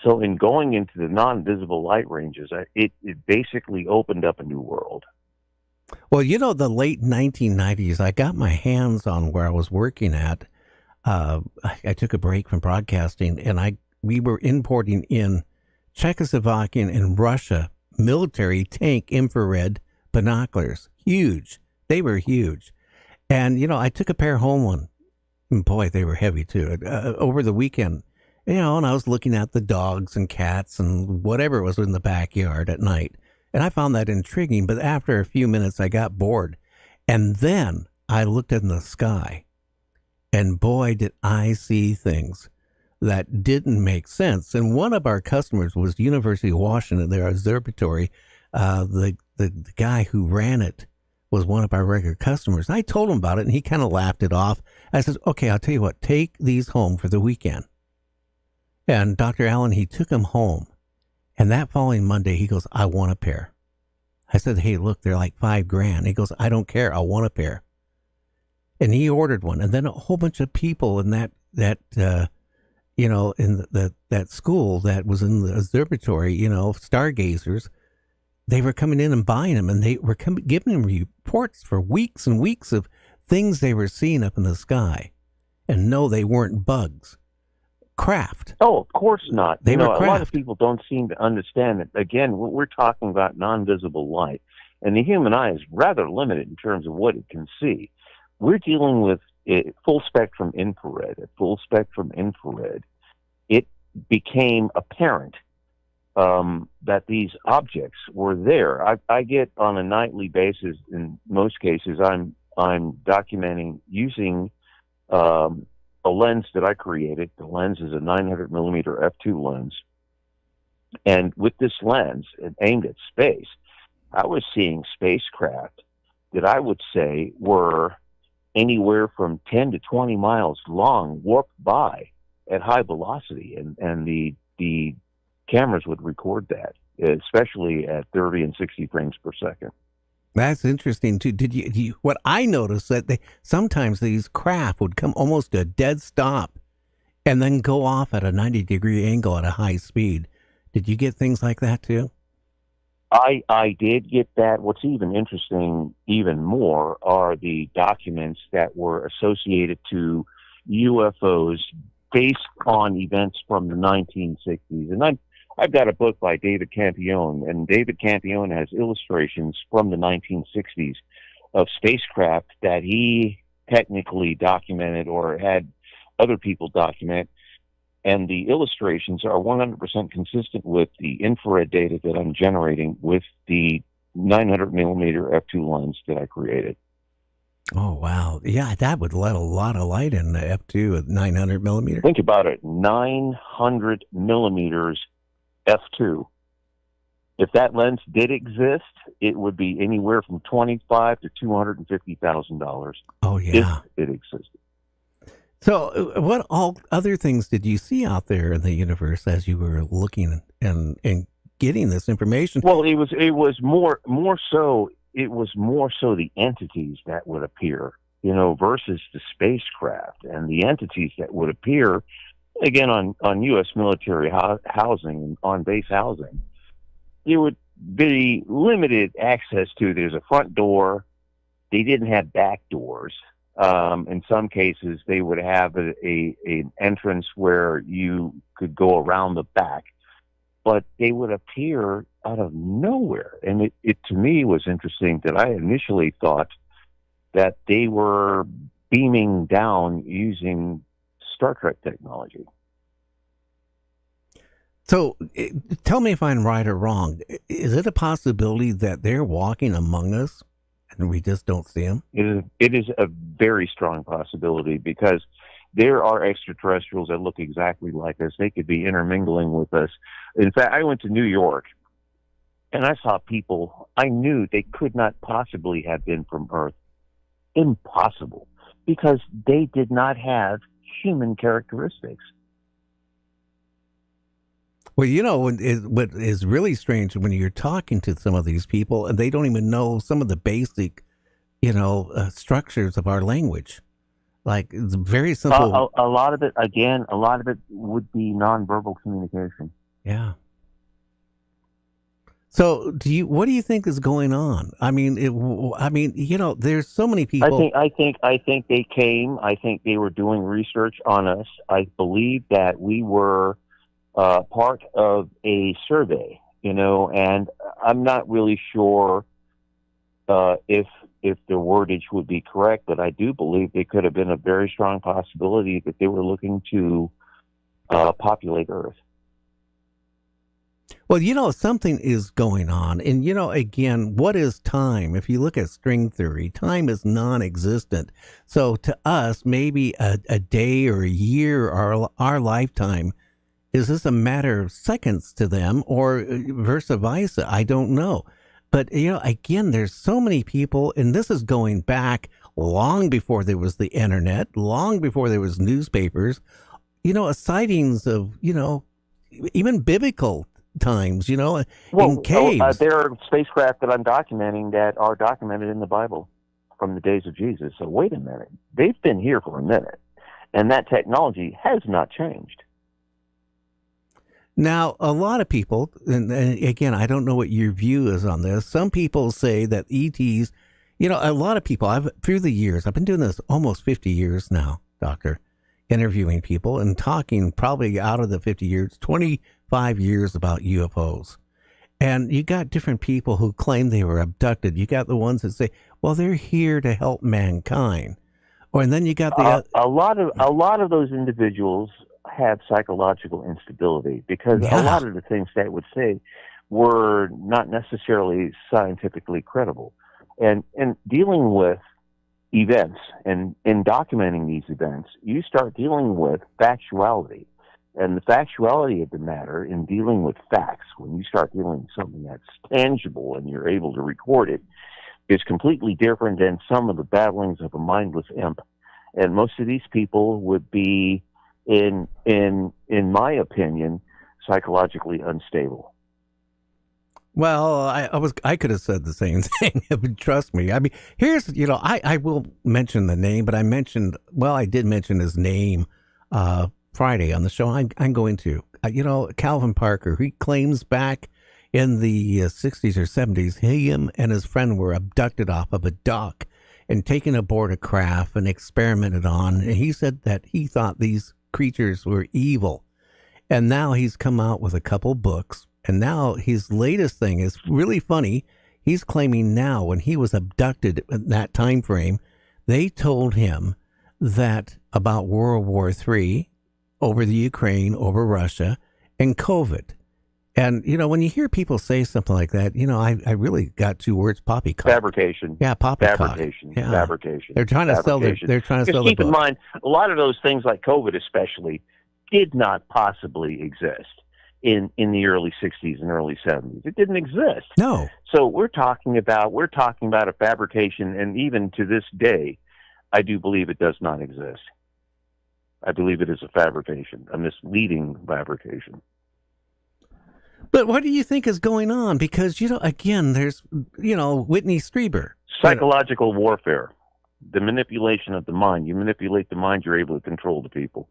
So in going into the non-visible light ranges, it basically opened up a new world. Well, you know, the late 1990s, I got my hands on where I was working at. I took a break from broadcasting, and we were importing in Czechoslovakian and Russia military tank infrared binoculars. Huge. They were huge. And, you know, I took a pair home one. And boy, they were heavy, too. Over the weekend, you know, and I was looking at the dogs and cats and whatever was in the backyard at night. And I found that intriguing. But after a few minutes, I got bored. And then I looked in the sky. And boy, did I see things that didn't make sense. And one of our customers was University of Washington, their observatory. The guy who ran it was one of our regular customers. I told him about it, and he kind of laughed it off. I said, okay, I'll tell you what, take these home for the weekend. And Dr. Allen, he took them home. And that following Monday, he goes, I want a pair. I said, hey, look, they're like $5,000. He goes, I don't care. I want a pair. And he ordered one. And then a whole bunch of people in that you know, in that school that was in the observatory, you know, stargazers, they were coming in and buying them, and they were giving them reports for weeks and weeks of things they were seeing up in the sky. And no, they weren't bugs. Craft. Oh, of course not. They were craft. A lot of people don't seem to understand that. Again, we're talking about non-visible light, and the human eye is rather limited in terms of what it can see. We're dealing with full spectrum infrared. At full spectrum infrared, it became apparent that these objects were there. I get on a nightly basis, in most cases, I'm documenting using a lens that I created. The lens is a 900 millimeter f2 lens. And with this lens aimed at space, I was seeing spacecraft that I would say were anywhere from 10 to 20 miles long, warped by at high velocity. And the cameras would record that, especially at 30 and 60 frames per second. That's interesting too. Did you what I noticed that sometimes these craft would come almost to a dead stop and then go off at a 90-degree angle at a high speed. Did you get things like that too? I did get that. What's even interesting, even more, are the documents that were associated to UFOs based on events from the 1960s. And I've got a book by David Campione, and David Campione has illustrations from the 1960s of spacecraft that he technically documented or had other people document. And the illustrations are 100% consistent with the infrared data that I'm generating with the 900 millimeter f2 lens that I created. Oh, wow. Yeah, that would let a lot of light in the f2 at 900 millimeter. Think about it, 900 millimeters f2. If that lens did exist, it would be anywhere from $25,000 to $250,000. Oh, yeah. If it existed. So what all other things did you see out there in the universe as you were looking and getting this information? Well, it was more so the entities that would appear, you know, versus the spacecraft. And the entities that would appear, again, on U.S. military housing, on base housing, it would be limited access to. There's a front door. They didn't have back doors. In some cases, they would have an entrance where you could go around the back, but they would appear out of nowhere. And it to me was interesting that I initially thought that they were beaming down using Star Trek technology. So tell me if I'm right or wrong. Is it a possibility that they're walking among us and we just don't see them? It is a very strong possibility, because there are extraterrestrials that look exactly like us. They could be intermingling with us. In fact, I went to New York, and I saw people I knew they could not possibly have been from Earth. Impossible, because they did not have human characteristics. Well, what is really strange when you're talking to some of these people and they don't even know some of the basic, structures of our language. Like, it's very simple. A lot of it would be nonverbal communication. Yeah. So, what do you think is going on? I mean, there's so many people. I think they came. I think they were doing research on us. I believe that we were part of a survey, and I'm not really sure if the wordage would be correct, but I do believe it could have been a very strong possibility that they were looking to populate Earth. Well, something is going on. And, again, what is time? If you look at string theory, time is non-existent. So to us, maybe a day or a year or our lifetime, is this a matter of seconds to them, or versa versa? I don't know. But, again, there's so many people, and this is going back long before there was the internet, long before there was newspapers, sightings of, even biblical times, in caves. There are spacecraft that I'm documenting that are documented in the Bible from the days of Jesus. So wait a minute. They've been here for a minute, and that technology has not changed. Now, a lot of people, and again, I don't know what your view is on this. Some people say that ETs, a lot of people, through the years, I've been doing this almost 50 years now, Doctor, interviewing people and talking probably out of the 50 years, 25 years about UFOs. And you got different people who claim they were abducted. You got the ones that say, well, they're here to help mankind. And then you got a lot of those individuals have psychological instability, because a lot of the things they would say were not necessarily scientifically credible. And dealing with events and in documenting these events, you start dealing with factuality. And the factuality of the matter in dealing with facts, when you start dealing with something that's tangible and you're able to record it, is completely different than some of the babblings of a mindless imp. And most of these people would be, in my opinion, psychologically unstable. Well, I could have said the same thing. Trust me. I mean, here's, I will mention the name, but I did mention his name Friday on the show. I'm going to, Calvin Parker. He claims back in the 60s or 70s, him and his friend were abducted off of a dock and taken aboard a craft and experimented on. And he said that he thought these creatures were evil. And now he's come out with a couple books. And now his latest thing is really funny. He's claiming now, when he was abducted in that time frame, they told him that about World War III, over the Ukraine, over Russia, and COVID. And, when you hear people say something like that, I really got two words: poppycock. Fabrication. Yeah, poppycock. Fabrication. Yeah. Fabrication. They're trying to sell their keep in mind, a lot of those things, like COVID especially, did not possibly exist in the early 60s and early 70s. It didn't exist. No. So we're talking about a fabrication, and even to this day, I do believe it does not exist. I believe it is a fabrication, a misleading fabrication. But what do you think is going on? Because, again, there's, Whitney Strieber. Psychological warfare, the manipulation of the mind. You manipulate the mind, you're able to control the people.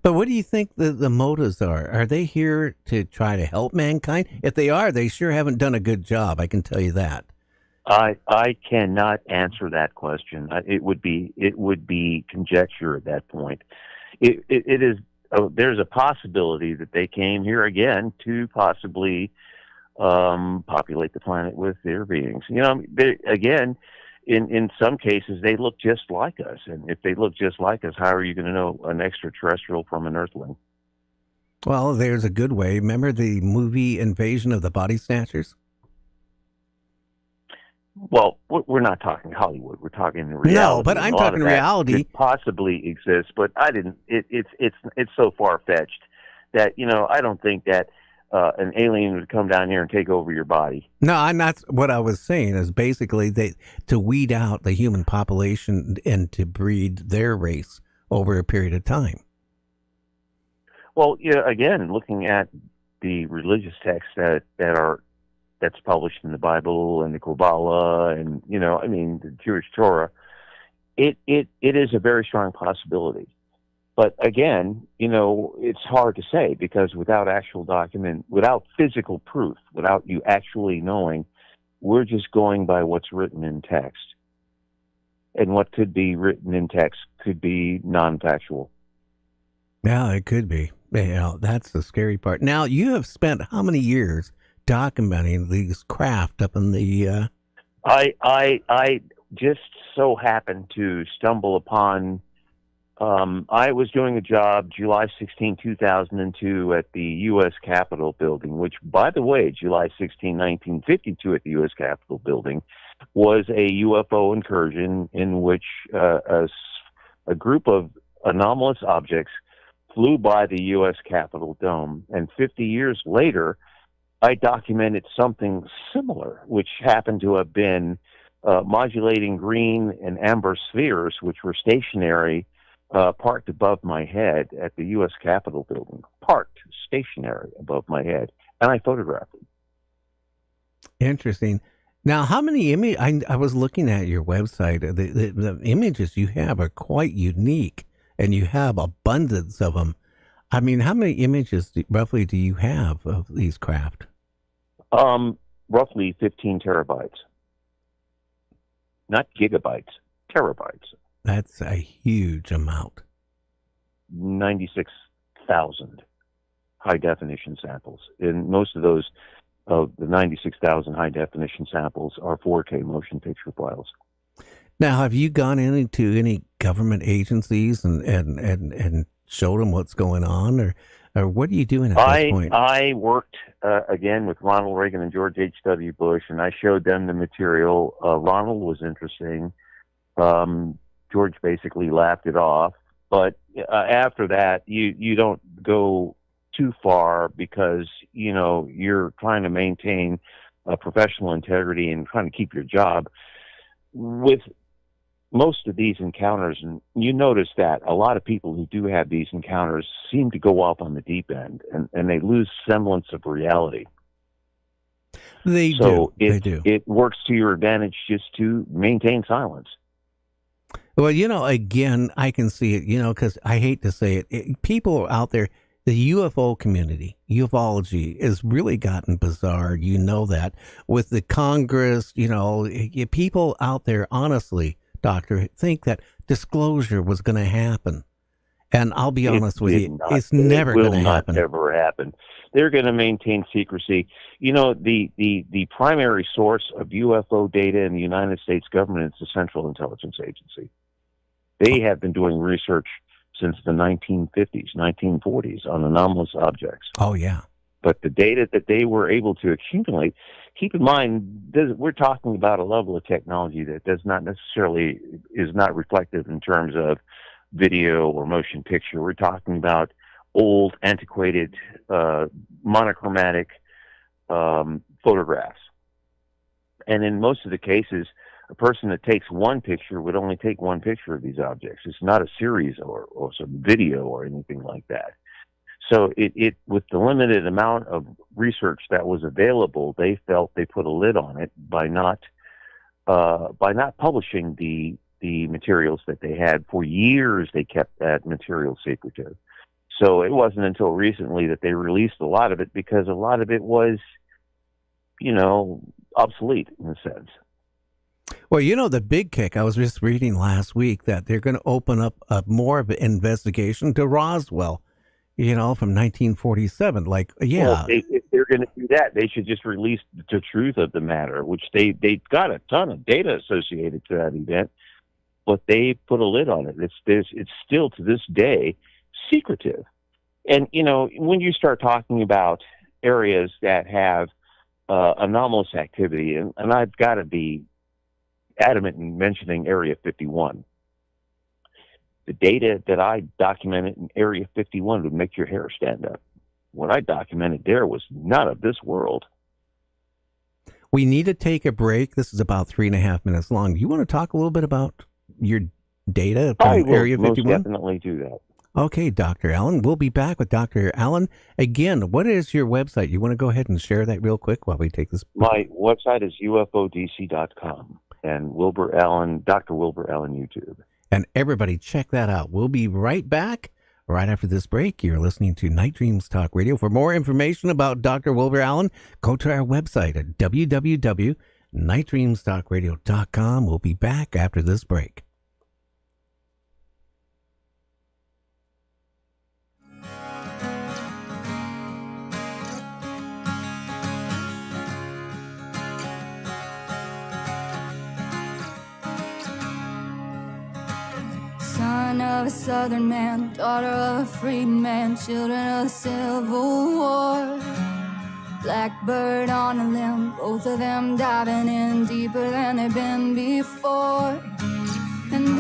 But what do you think the motives are? Are they here to try to help mankind? If they are, they sure haven't done a good job, I can tell you that. I cannot answer that question. It would be conjecture at that point. It is. There's a possibility that they came here again to possibly populate the planet with their beings. Again, in some cases, they look just like us. And if they look just like us, how are you going to know an extraterrestrial from an Earthling? Well, there's a good way. Remember the movie Invasion of the Body Snatchers? Well, we're not talking Hollywood. We're talking reality. No, but I'm talking reality. Could possibly exist, but I didn't. It's so far fetched that I don't think that an alien would come down here and take over your body. No, I'm not. What I was saying is basically to weed out the human population and to breed their race over a period of time. Well, again, looking at the religious texts that's published in the Bible and the Kabbalah and the Jewish Torah, it is a very strong possibility. But again, it's hard to say because without actual document, without physical proof, without you actually knowing, we're just going by what's written in text. And what could be written in text could be non-factual. Yeah, it could be. That's the scary part. Now, you have spent how many years documenting these craft up in the... I just so happened to stumble upon... I was doing a job July 16, 2002 at the U.S. Capitol building, which, by the way, July 16, 1952 at the U.S. Capitol building was a UFO incursion in which a group of anomalous objects flew by the U.S. Capitol dome. And 50 years later, I documented something similar, which happened to have been modulating green and amber spheres, which were stationary, parked above my head at the U.S. Capitol building, parked stationary above my head, and I photographed them. Interesting. Now, how many images? I was looking at your website. The images you have are quite unique, and you have abundance of them. I mean, how many images roughly do you have of these craft? Roughly 15 terabytes. Not gigabytes, terabytes. That's a huge amount. 96,000 high-definition samples. And most of those, of the 96,000 high-definition samples, are 4K motion picture files. Now, have you gone into any government agencies and showed them what's going on, or what are you doing at this point? I worked, again, with Ronald Reagan and George H.W. Bush, and I showed them the material. Ronald was interesting. George basically laughed it off. But after that, you don't go too far because, you're trying to maintain professional integrity and trying to keep your job. With most of these encounters, and you notice that a lot of people who do have these encounters seem to go off on the deep end and they lose semblance of reality. They do. It works to your advantage just to maintain silence. Well, again, I can see it, because I hate to say it, people out there, the UFO community, ufology, has really gotten bizarre. You know that with the Congress, people out there, honestly, Doctor, think that disclosure was going to happen. And I'll be honest with you, it's never going to happen. It will not ever happen. They're going to maintain secrecy. The primary source of UFO data in the United States government is the Central Intelligence Agency. They have been doing research since the 1950s, 1940s on anomalous objects. Oh, yeah. But the data that they were able to accumulate, keep in mind, we're talking about a level of technology that is not reflective in terms of video or motion picture. We're talking about old, antiquated, monochromatic photographs. And in most of the cases, a person that takes one picture would only take one picture of these objects. It's not a series or some video or anything like that. So it with the limited amount of research that was available, they felt they put a lid on it by not publishing the materials that they had. For years, they kept that material secretive. So it wasn't until recently that they released a lot of it because a lot of it was, obsolete in a sense. Well, the big kick, I was just reading last week that they're going to open up more of an investigation to Roswell. from 1947. Like, yeah. Well, if they're going to do that, they should just release the truth of the matter, which they've got a ton of data associated to that event, but they put a lid on it. It's still to this day secretive. And, when you start talking about areas that have anomalous activity, and I've got to be adamant in mentioning Area 51. The data that I documented in Area 51 would make your hair stand up. What I documented there was not of this world. We need to take a break. This is about 3.5 minutes long. Do you want to talk a little bit about your data from Area 51? I will most definitely do that. Okay, Dr. Allen. We'll be back with Dr. Allen. Again, what is your website? You want to go ahead and share that real quick while we take this? My website is ufodc.com and Wilbur Allen, Dr. Wilbur Allen YouTube. And everybody check that out. We'll be right back right after this break. You're listening to Night Dreams Talk Radio. For more information about Dr. Wilbur Allen, go to our website at www.nightdreamstalkradio.com. We'll be back after this break. Son of a southern man, daughter of a freedman, children of the Civil War. Blackbird on a limb, both of them diving in deeper than they've been before. And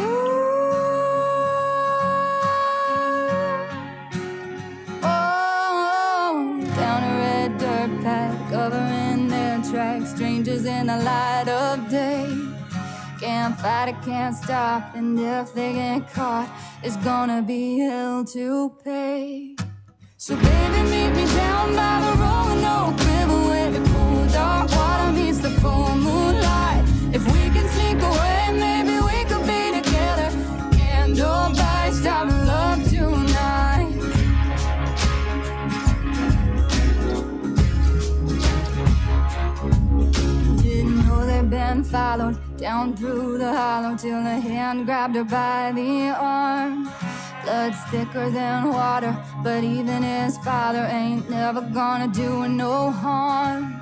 down a red dirt path, covering their tracks, strangers in the light of day. Can't fight it, can't stop, and if they get caught, it's gonna be hell to pay. So baby, meet me down by the Roanoke River, where the cool dark water meets the full moonlight. If we can sneak away, maybe we could be together. Can't nobody stop love tonight. Didn't know they'd been followed down through the hollow till a hand grabbed her by the arm. Blood's thicker than water, but even his father ain't never gonna do her no harm.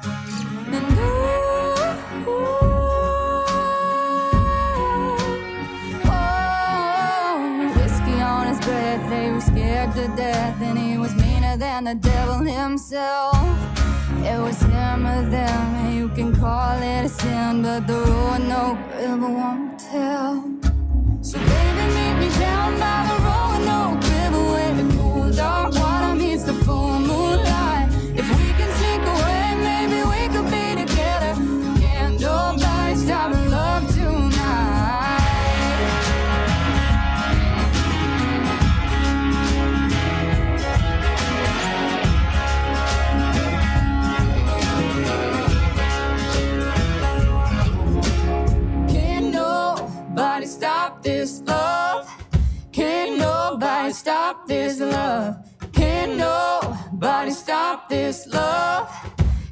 And whiskey on his breath, they were scared to death, and he was meaner than the devil himself. It was him or them, and you can call it a sin, but the Roanoke River won't tell. So baby, meet me down by the Roanoke River, where the cool dark water meets the full moonlight. If we can sneak away, maybe we could be together. Can't nobody stop love tonight. Nobody stop this love. Can't nobody stop this love. Can't nobody stop this love.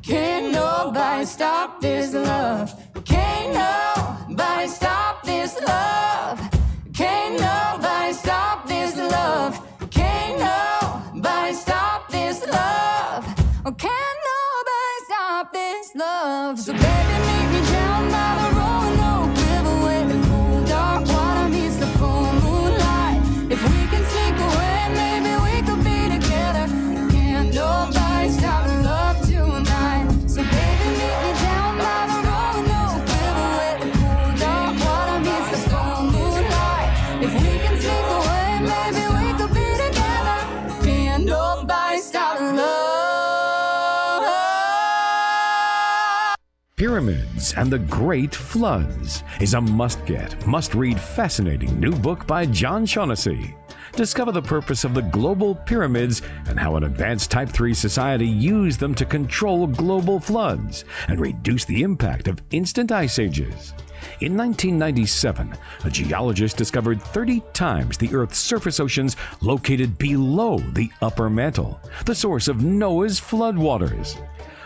Can't nobody stop this love. Can't nobody stop this love. Can't nobody stop this love. Can't nobody stop this love. Oh, can't nobody stop this love. So baby, meet me down by the Roanoke River, where the cool dark water meets the full moonlight. If we can sneak away, maybe we could be together. Can't nobody stop love tonight. So baby, meet me down by the Roanoke River, where the cool dark water meets the full moonlight. If we can sneak away, maybe we could be together. Can't nobody stop love. Pyramids and the Great Floods is a must-get, must-read fascinating new book by John Shaughnessy. Discover the purpose of the global pyramids and how an advanced Type 3 society used them to control global floods and reduce the impact of instant ice ages. In 1997, a geologist discovered 30 times the Earth's surface oceans located below the upper mantle, the source of Noah's floodwaters.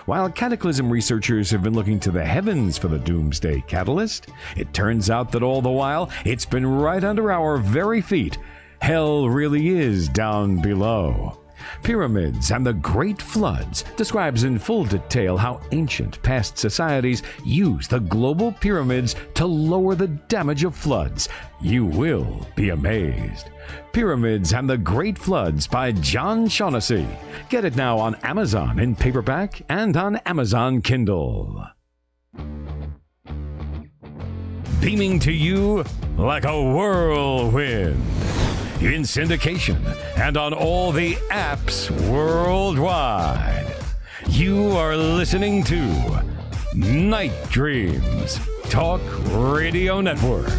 While cataclysm researchers have been looking to the heavens for the doomsday catalyst, it turns out that all the while, it's been right under our very feet. Hell really is down below. Pyramids and the Great Floods describes in full detail how ancient past societies used the global pyramids to lower the damage of floods. You will be amazed. Pyramids and the Great Floods by John Shaughnessy. Get it now on Amazon in paperback and on Amazon Kindle. Beaming to you like a whirlwind. In syndication and on all the apps worldwide. You are listening to Night Dreams Talk Radio Network.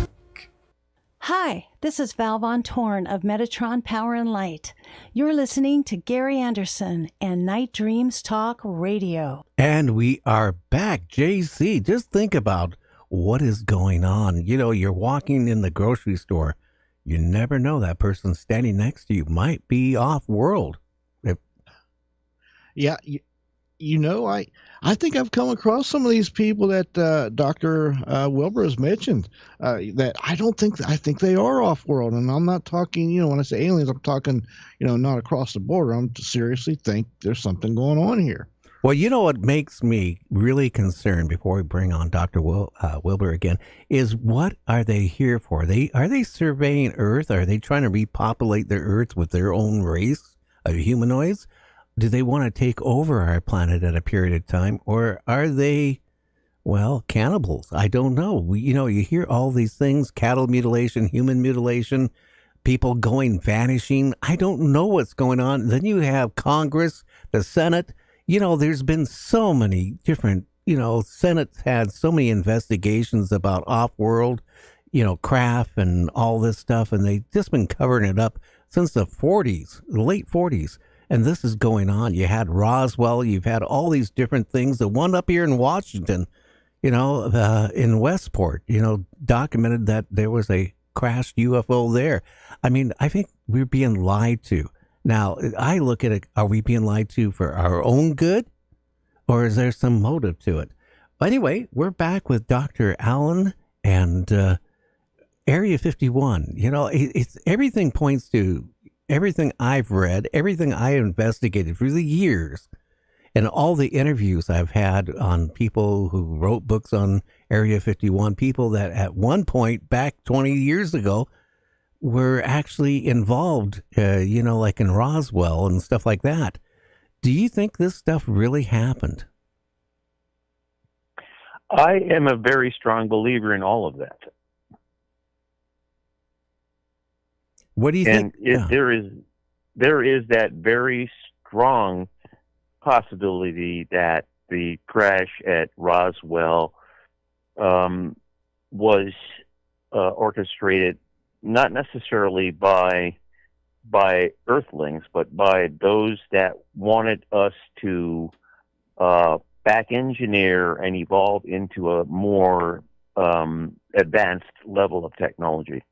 Hi, this is Val Von Torn of Metatron Power and Light. You're listening to Gary Anderson and Night Dreams Talk Radio. And we are back. JC, just think about what is going on. You know, you're walking in the grocery store. You never know, that person standing next to you might be off-world. Yeah, you know, I think I've come across some of these people that Dr. Wilbur has mentioned that I think they are off-world. And I'm not talking, you know, when I say aliens, I'm talking, you know, not across the border. I'm seriously think there's something going on here. Well, you know what makes me really concerned before we bring on Dr. Wilbur again is what are they here for? Are they surveying Earth? Are they trying to repopulate the Earth with their own race of humanoids? Do they want to take over our planet at a period of time? Or are they, well, cannibals? I don't know. You hear all these things, cattle mutilation, human mutilation, people vanishing. I don't know what's going on. Then you have Congress, the Senate. You know, there's been so many different, Senate's had so many investigations about off-world, craft and all this stuff, and they've just been covering it up since the late 40s, and this is going on. You had Roswell, you've had all these different things. The one up here in Washington, in Westport, documented that there was a crashed UFO there. I mean, I think we're being lied to. Now, I look at it, are we being lied to for our own good? Or is there some motive to it? But anyway, we're back with Dr. Allen and Area 51. It's everything points to everything I've read, everything I investigated through the years, and all the interviews I've had on people who wrote books on Area 51, people that at one point back 20 years ago were actually involved, like in Roswell and stuff like that. Do you think this stuff really happened? I am a very strong believer in all of that. What do you think? There is that very strong possibility that the crash at Roswell was orchestrated not necessarily by Earthlings, but by those that wanted us to back engineer and evolve into a more advanced level of technology.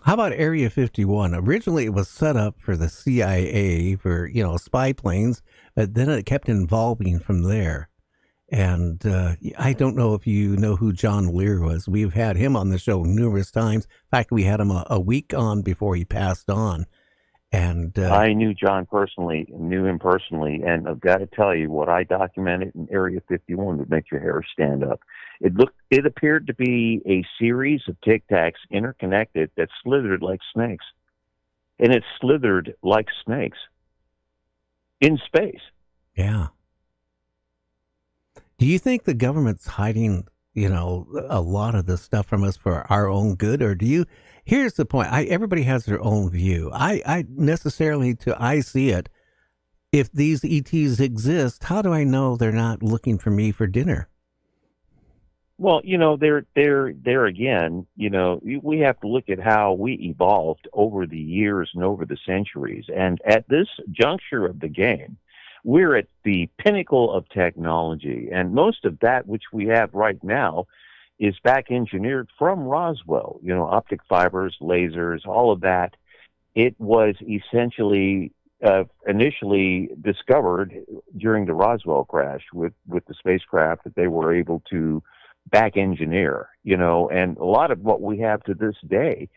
How about Area 51? Originally, it was set up for the CIA for, spy planes, but then it kept evolving from there. And I don't know if you know who John Lear was. We've had him on the show numerous times. In fact, we had him a week on before he passed on. And I knew him personally, and I've got to tell you, what I documented in Area 51 would make your hair stand up. It appeared to be a series of Tic Tacs interconnected that slithered like snakes, and it slithered like snakes in space. Yeah. Do you think the government's hiding, a lot of this stuff from us for our own good? Or here's the point. Everybody has their own view. I see it. If these ETs exist, how do I know they're not looking for me for dinner? Well, there again, we have to look at how we evolved over the years and over the centuries. And at this juncture of the game, we're at the pinnacle of technology, and most of that which we have right now is back engineered from Roswell. Optic fibers, lasers, all of that. It was essentially initially discovered during the Roswell crash with the spacecraft that they were able to back engineer. And a lot of what we have to this day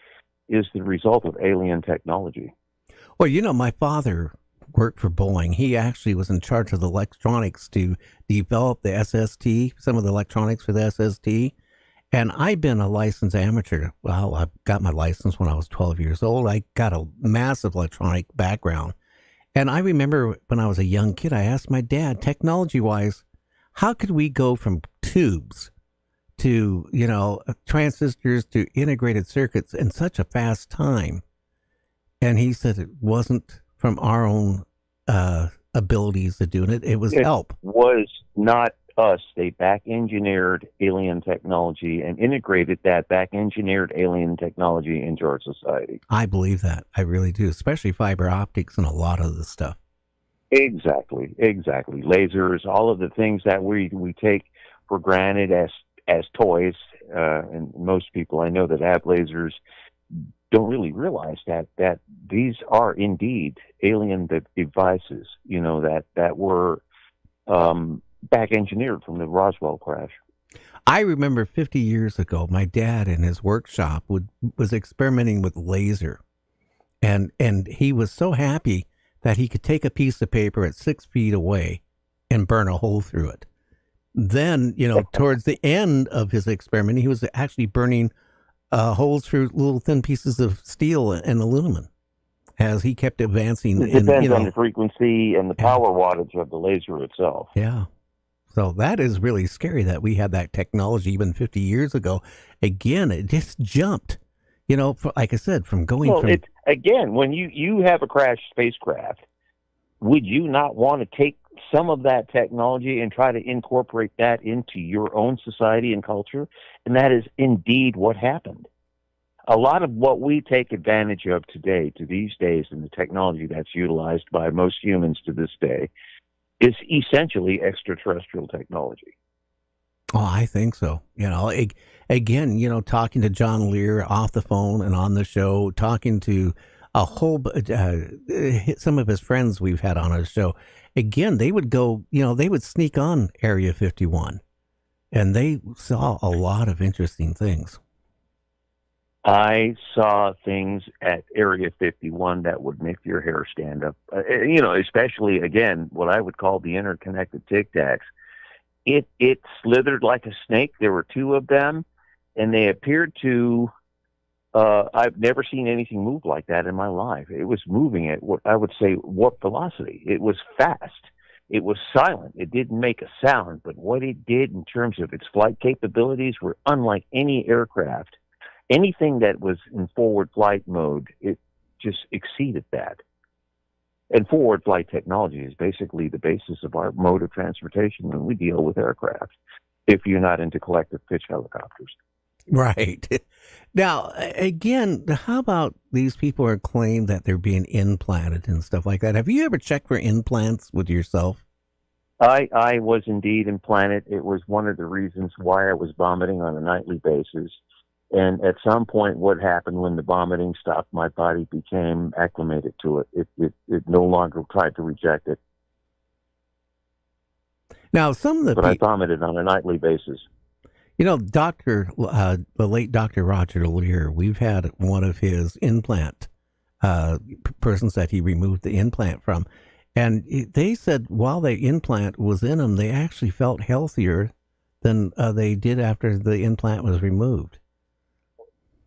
is the result of alien technology. Well, my father worked for Boeing. He actually was in charge of the electronics to develop the SST, some of the electronics for the SST. And I've been a licensed amateur. Well, I got my license when I was 12 years old. I got a massive electronic background. And I remember when I was a young kid, I asked my dad, technology-wise, how could we go from tubes to, transistors to integrated circuits in such a fast time? And he said it wasn't from our own abilities to doing it. It was help. Was not us. They back-engineered alien technology and integrated that back-engineered alien technology into our society. I believe that. I really do, especially fiber optics and a lot of the stuff. Exactly. Lasers, all of the things that we take for granted as toys, and most people I know that have lasers don't really realize that these are indeed alien devices, that were back engineered from the Roswell crash. I remember 50 years ago, my dad in his workshop was experimenting with laser, and he was so happy that he could take a piece of paper at 6 feet away and burn a hole through it. Then, towards the end of his experiment, he was actually burning holes through little thin pieces of steel and aluminum as he kept advancing. It depends on the frequency and the power wattage of the laser itself. Yeah. So that is really scary that we had that technology even 50 years ago. Again, it just jumped, like I said, from going from... Again, when you have a crashed spacecraft, would you not want to take some of that technology and try to incorporate that into your own society and culture? And that is indeed what happened. A lot of what we take advantage of today, to these days, and the technology that's utilized by most humans to this day, is essentially extraterrestrial technology. Oh, I think so. Again, talking to John Lear off the phone and on the show, talking to a whole, some of his friends we've had on our show. Again, they would go, they would sneak on Area 51, and they saw a lot of interesting things. I saw things at Area 51 that would make your hair stand up. Especially, again, what I would call the interconnected Tic Tacs. It slithered like a snake. There were two of them, and they appeared to... I've never seen anything move like that in my life. It was moving at what I would say warp velocity. It was fast. It was silent. It didn't make a sound, but what it did in terms of its flight capabilities were unlike any aircraft. Anything that was in forward flight mode, it just exceeded that. And forward flight technology is basically the basis of our mode of transportation when we deal with aircraft, if you're not into collective pitch helicopters. Right. Now, again, how about these people are claimed that they're being implanted and stuff like that? Have you ever checked for implants with yourself? I was indeed implanted. It was one of the reasons why I was vomiting on a nightly basis. And at some point, what happened when the vomiting stopped, my body became acclimated to it. It no longer tried to reject it. Now, I vomited on a nightly basis. The late Dr. Roger Lear, we've had one of his implant persons that he removed the implant from. And they said while the implant was in them, they actually felt healthier than they did after the implant was removed.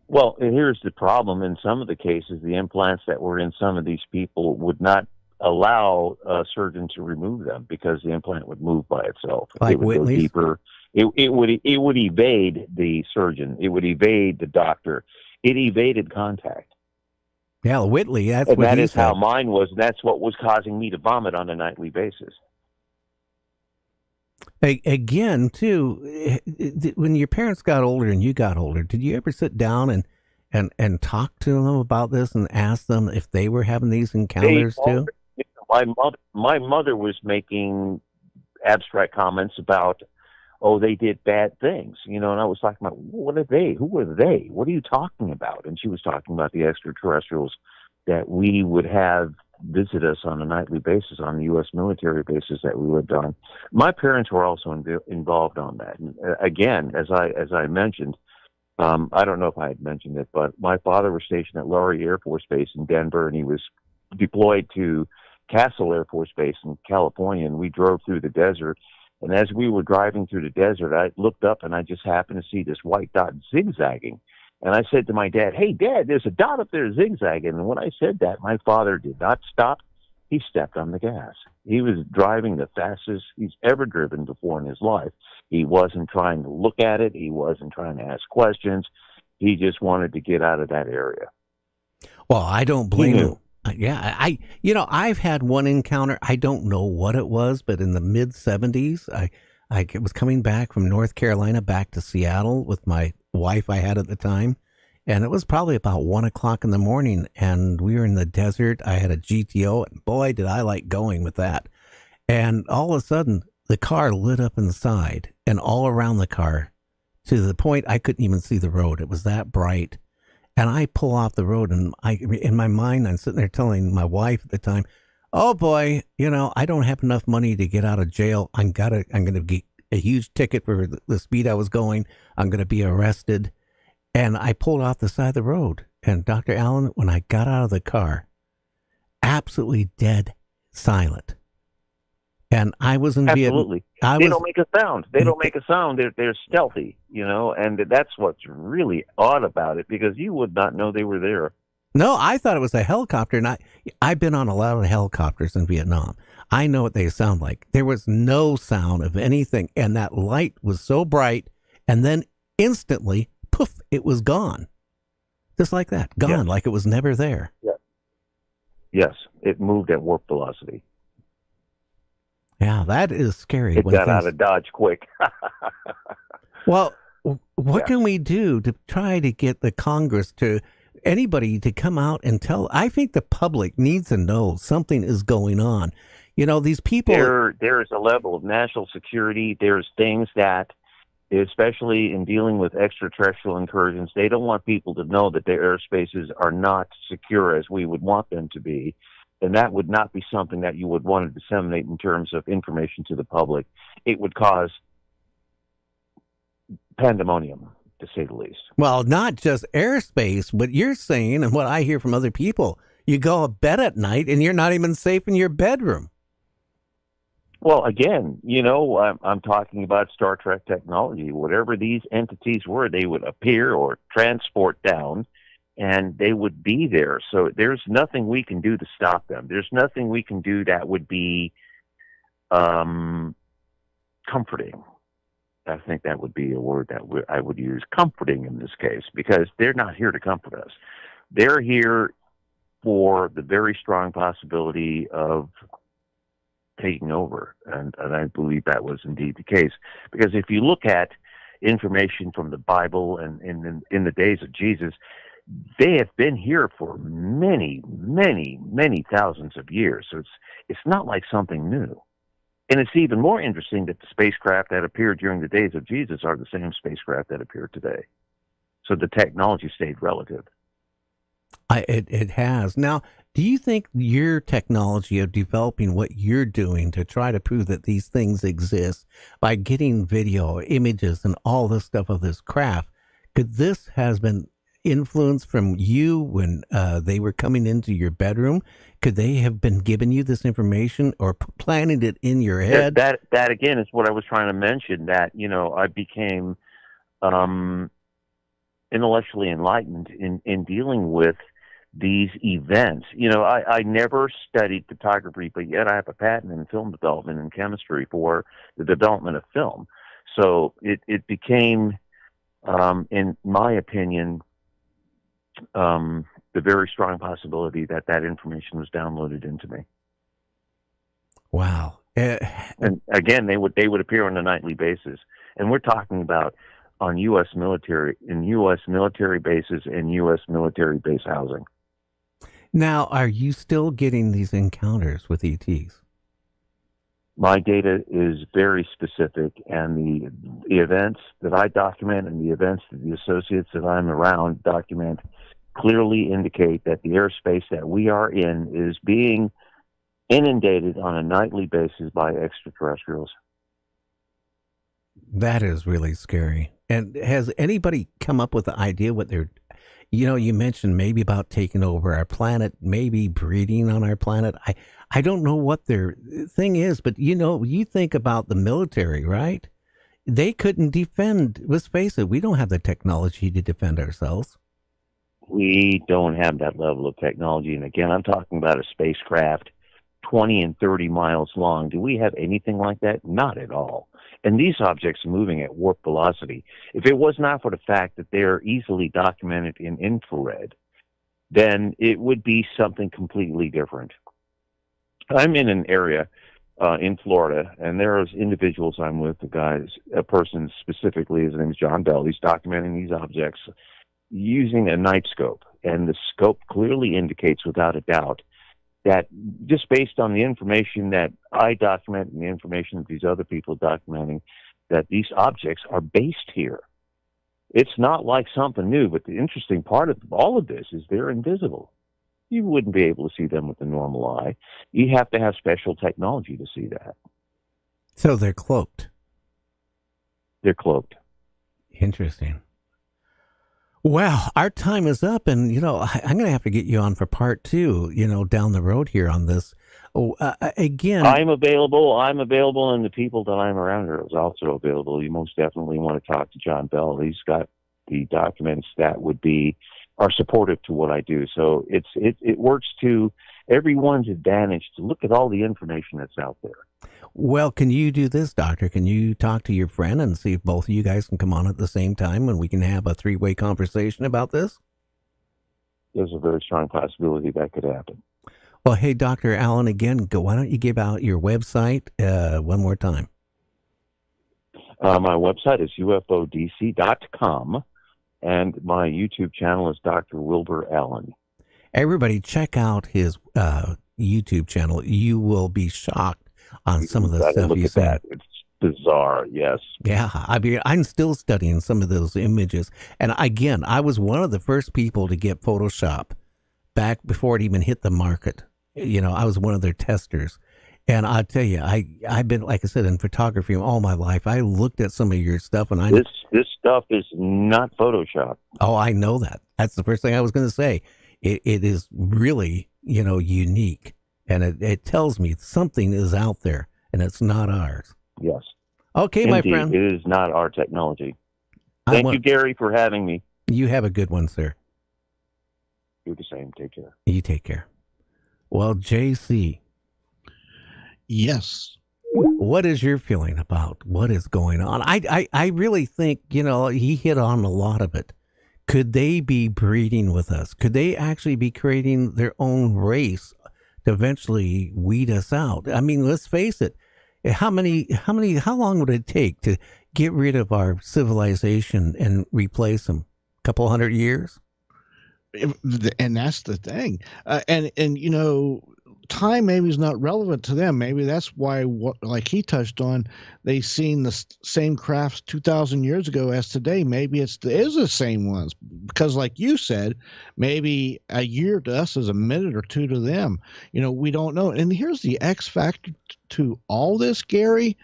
Well, here's the problem. In some of the cases, the implants that were in some of these people would not allow a surgeon to remove them because the implant would move by itself. Like it would Whitley's? go deeper. It would evade the surgeon. It would evade the doctor. It evaded contact. Yeah, Whitley, that's and what that he is said. how mine was. That's what was causing me to vomit on a nightly basis. Again, too, when your parents got older and you got older, did you ever sit down and talk to them about this and ask them if they were having these encounters too? My mother was making abstract comments about, they did bad things, and I was talking about, what are they? Who are they? What are you talking about? And she was talking about the extraterrestrials that we would have visit us on a nightly basis on the U.S. military bases that we lived on. My parents were also involved on that. And again, as I mentioned, I don't know if I had mentioned it, but my father was stationed at Laurie Air Force Base in Denver, and he was deployed to Castle Air Force Base in California, and we drove through the desert. And as we were driving through the desert, I looked up and I just happened to see this white dot zigzagging. And I said to my dad, "Hey, Dad, there's a dot up there zigzagging." And when I said that, my father did not stop. He stepped on the gas. He was driving the fastest he's ever driven before in his life. He wasn't trying to look at it. He wasn't trying to ask questions. He just wanted to get out of that area. Well, I don't blame him. Yeah, I've had one encounter. I don't know what it was, but in the mid 70s, I was coming back from North Carolina back to Seattle with my wife I had at the time. And it was probably about 1 o'clock in the morning, and we were in the desert. I had a GTO, and boy, did I like going with that. And all of a sudden, the car lit up inside and all around the car to the point I couldn't even see the road. It was that bright. And I pull off the road, and in my mind, I'm sitting there telling my wife at the time, "Oh boy, I don't have enough money to get out of jail. I'm going to get a huge ticket for the speed I was going. I'm going to be arrested." And I pulled off the side of the road. And Dr. Allen, when I got out of the car, absolutely dead silent. And I was in Absolutely. Vietnam. They don't make a sound. They don't make a sound. They're stealthy, and that's what's really odd about it, because you would not know they were there. No, I thought it was a helicopter. And I've been on a lot of helicopters in Vietnam. I know what they sound like. There was no sound of anything. And that light was so bright. And then instantly, poof, it was gone. Just like that. Gone, yes. Like it was never there. Yeah. Yes, it moved at warp velocity. Yeah, that is scary. It got out of Dodge quick. Well, what can we do to try to get the Congress anybody to come out and tell? I think the public needs to know something is going on. These people. There is a level of national security. There's things that, especially in dealing with extraterrestrial incursions, they don't want people to know that their airspaces are not secure as we would want them to be. And that would not be something that you would want to disseminate in terms of information to the public. It would cause pandemonium, to say the least. Well, not just airspace, but you're saying, and what I hear from other people, you go to bed at night and you're not even safe in your bedroom. Well, again, I'm talking about Star Trek technology. Whatever these entities were, they would appear or transport down, and they would be there. So there's nothing we can do to stop them. There's nothing we can do that would be comforting. I think that would be a word that I would use, comforting in this case, because they're not here to comfort us. They're here for the very strong possibility of taking over. And I believe that was indeed the case. Because if you look at information from the Bible and in the days of Jesus, they have been here for many, many, many thousands of years. So it's not like something new. And it's even more interesting that the spacecraft that appeared during the days of Jesus are the same spacecraft that appear today. So the technology stayed relative. It has. Now, do you think your technology of developing what you're doing to try to prove that these things exist by getting video, images, and all this stuff of this craft, could this has been influence from you when they were coming into your bedroom? Could they have been giving you this information or planting it in your head? That again is what I was trying to mention, that I became intellectually enlightened in dealing with these events. I never studied photography, but yet I have a patent in film development and chemistry for the development of film. So it became, in my opinion, the very strong possibility that information was downloaded into me. Wow. And again, they would appear on a nightly basis. And we're talking about in U.S. military bases and U.S. military base housing. Now, are you still getting these encounters with ETs? My data is very specific, and the events that I document and the events that the associates that I'm around document clearly indicate that the airspace that we are in is being inundated on a nightly basis by extraterrestrials. That is really scary. And has anybody come up with the idea what they're... You mentioned maybe about taking over our planet, maybe breeding on our planet. I don't know what their thing is, but you think about the military, right? They couldn't defend. Let's face it, we don't have the technology to defend ourselves. We don't have that level of technology. And again, I'm talking about a spacecraft 20 and 30 miles long. Do we have anything like that? Not at all. And these objects are moving at warp velocity. If it was not for the fact that they're easily documented in infrared, then it would be something completely different. I'm in an area in Florida, and there's individuals I'm with, a person specifically, his name is John Bell. He's documenting these objects using a night scope, and the scope clearly indicates without a doubt that just based on the information that I document and the information that these other people are documenting, that these objects are based here. It's not like something new, but the interesting part of all of this is they're invisible. You wouldn't be able to see them with the normal eye. You have to have special technology to see that. So they're cloaked. They're cloaked. Interesting. Well, our time is up, and, I'm going to have to get you on for part 2, down the road here on this. Again, I'm available, and the people that I'm around are also available. You most definitely want to talk to John Bell. He's got the documents that are supportive to what I do. So it works to everyone's advantage to look at all the information that's out there. Well, can you do this, Doctor? Can you talk to your friend and see if both of you guys can come on at the same time and we can have a 3-way conversation about this? There's a very strong possibility that could happen. Well, hey, Dr. Allen, again, why don't you give out your website one more time? My website is ufodc.com, and my YouTube channel is Dr. Wilbur Allen. Everybody, check out his YouTube channel. You will be shocked on some of the stuff you said. It's bizarre, yes. Yeah, I'm still studying some of those images. And again, I was one of the first people to get Photoshop back before it even hit the market. I was one of their testers. And I tell you, I've been, like I said, in photography all my life. I looked at some of your stuff, and this stuff is not Photoshop. Oh, I know that. That's the first thing I was going to say. It is really, unique. And it tells me something is out there, and it's not ours. Yes. Okay, indeed, my friend. It is not our technology. Thank you, Gary, for having me. You have a good one, sir. Do the same. Take care. You take care. Well, JC. Yes. What is your feeling about what is going on? I really think, he hit on a lot of it. Could they be breeding with us? Could they actually be creating their own race to eventually weed us out? I mean, let's face it. How long would it take to get rid of our civilization and replace them? A couple 100 years? And that's the thing. And time maybe is not relevant to them. Maybe that's why, like he touched on, they seen the same crafts 2,000 years ago as today. Maybe it is the same ones, because like you said, maybe a year to us is a minute or two to them. We don't know. And here's the X factor to all this, Gary.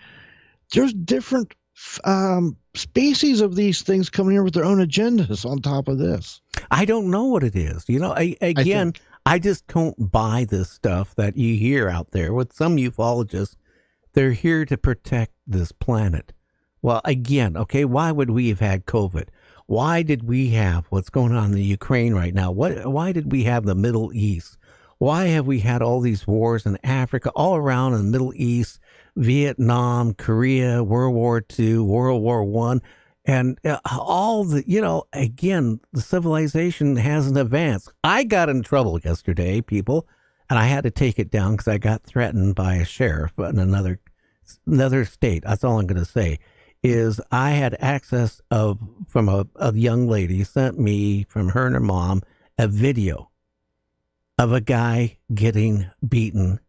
There's different species of these things coming here with their own agendas on top of this. I don't know what it is. I just don't buy this stuff that you hear out there with some ufologists. They're here to protect this planet. Well, again, okay, why would we have had COVID? Why did we have what's going on in the Ukraine right now? Why did we have the Middle East? Why have we had all these wars in Africa, all around in the Middle East, Vietnam, Korea, World War II, World War I? And all the, again, the civilization hasn't advanced. I got in trouble yesterday, people, and I had to take it down because I got threatened by a sheriff in another state. That's all I'm going to say is I had access from a young lady sent me from her and her mom a video of a guy getting beaten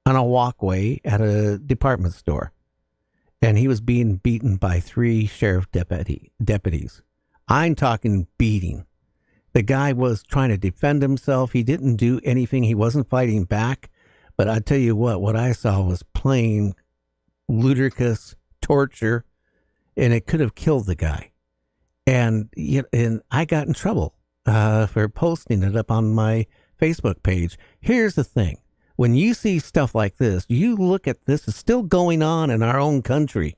on a walkway at a department store. And he was being beaten by 3 sheriff deputies. I'm talking beating. The guy was trying to defend himself. He didn't do anything. He wasn't fighting back. But I tell you what I saw was plain ludicrous torture, and it could have killed the guy. And I got in trouble for posting it up on my Facebook page. Here's the thing. When you see stuff like this, you look at this is still going on in our own country.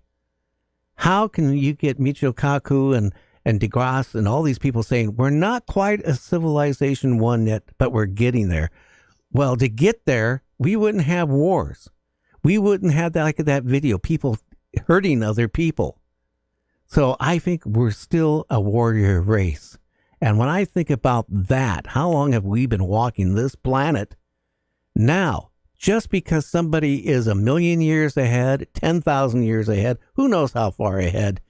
How can you get Michio Kaku and DeGrasse and all these people saying, we're not quite a civilization one yet, but we're getting there? Well, to get there, we wouldn't have wars. We wouldn't have that video, people hurting other people. So I think we're still a warrior race. And when I think about that, how long have we been walking this planet? Now, just because somebody is 1,000,000 years ahead, 10,000 years ahead, who knows how far ahead,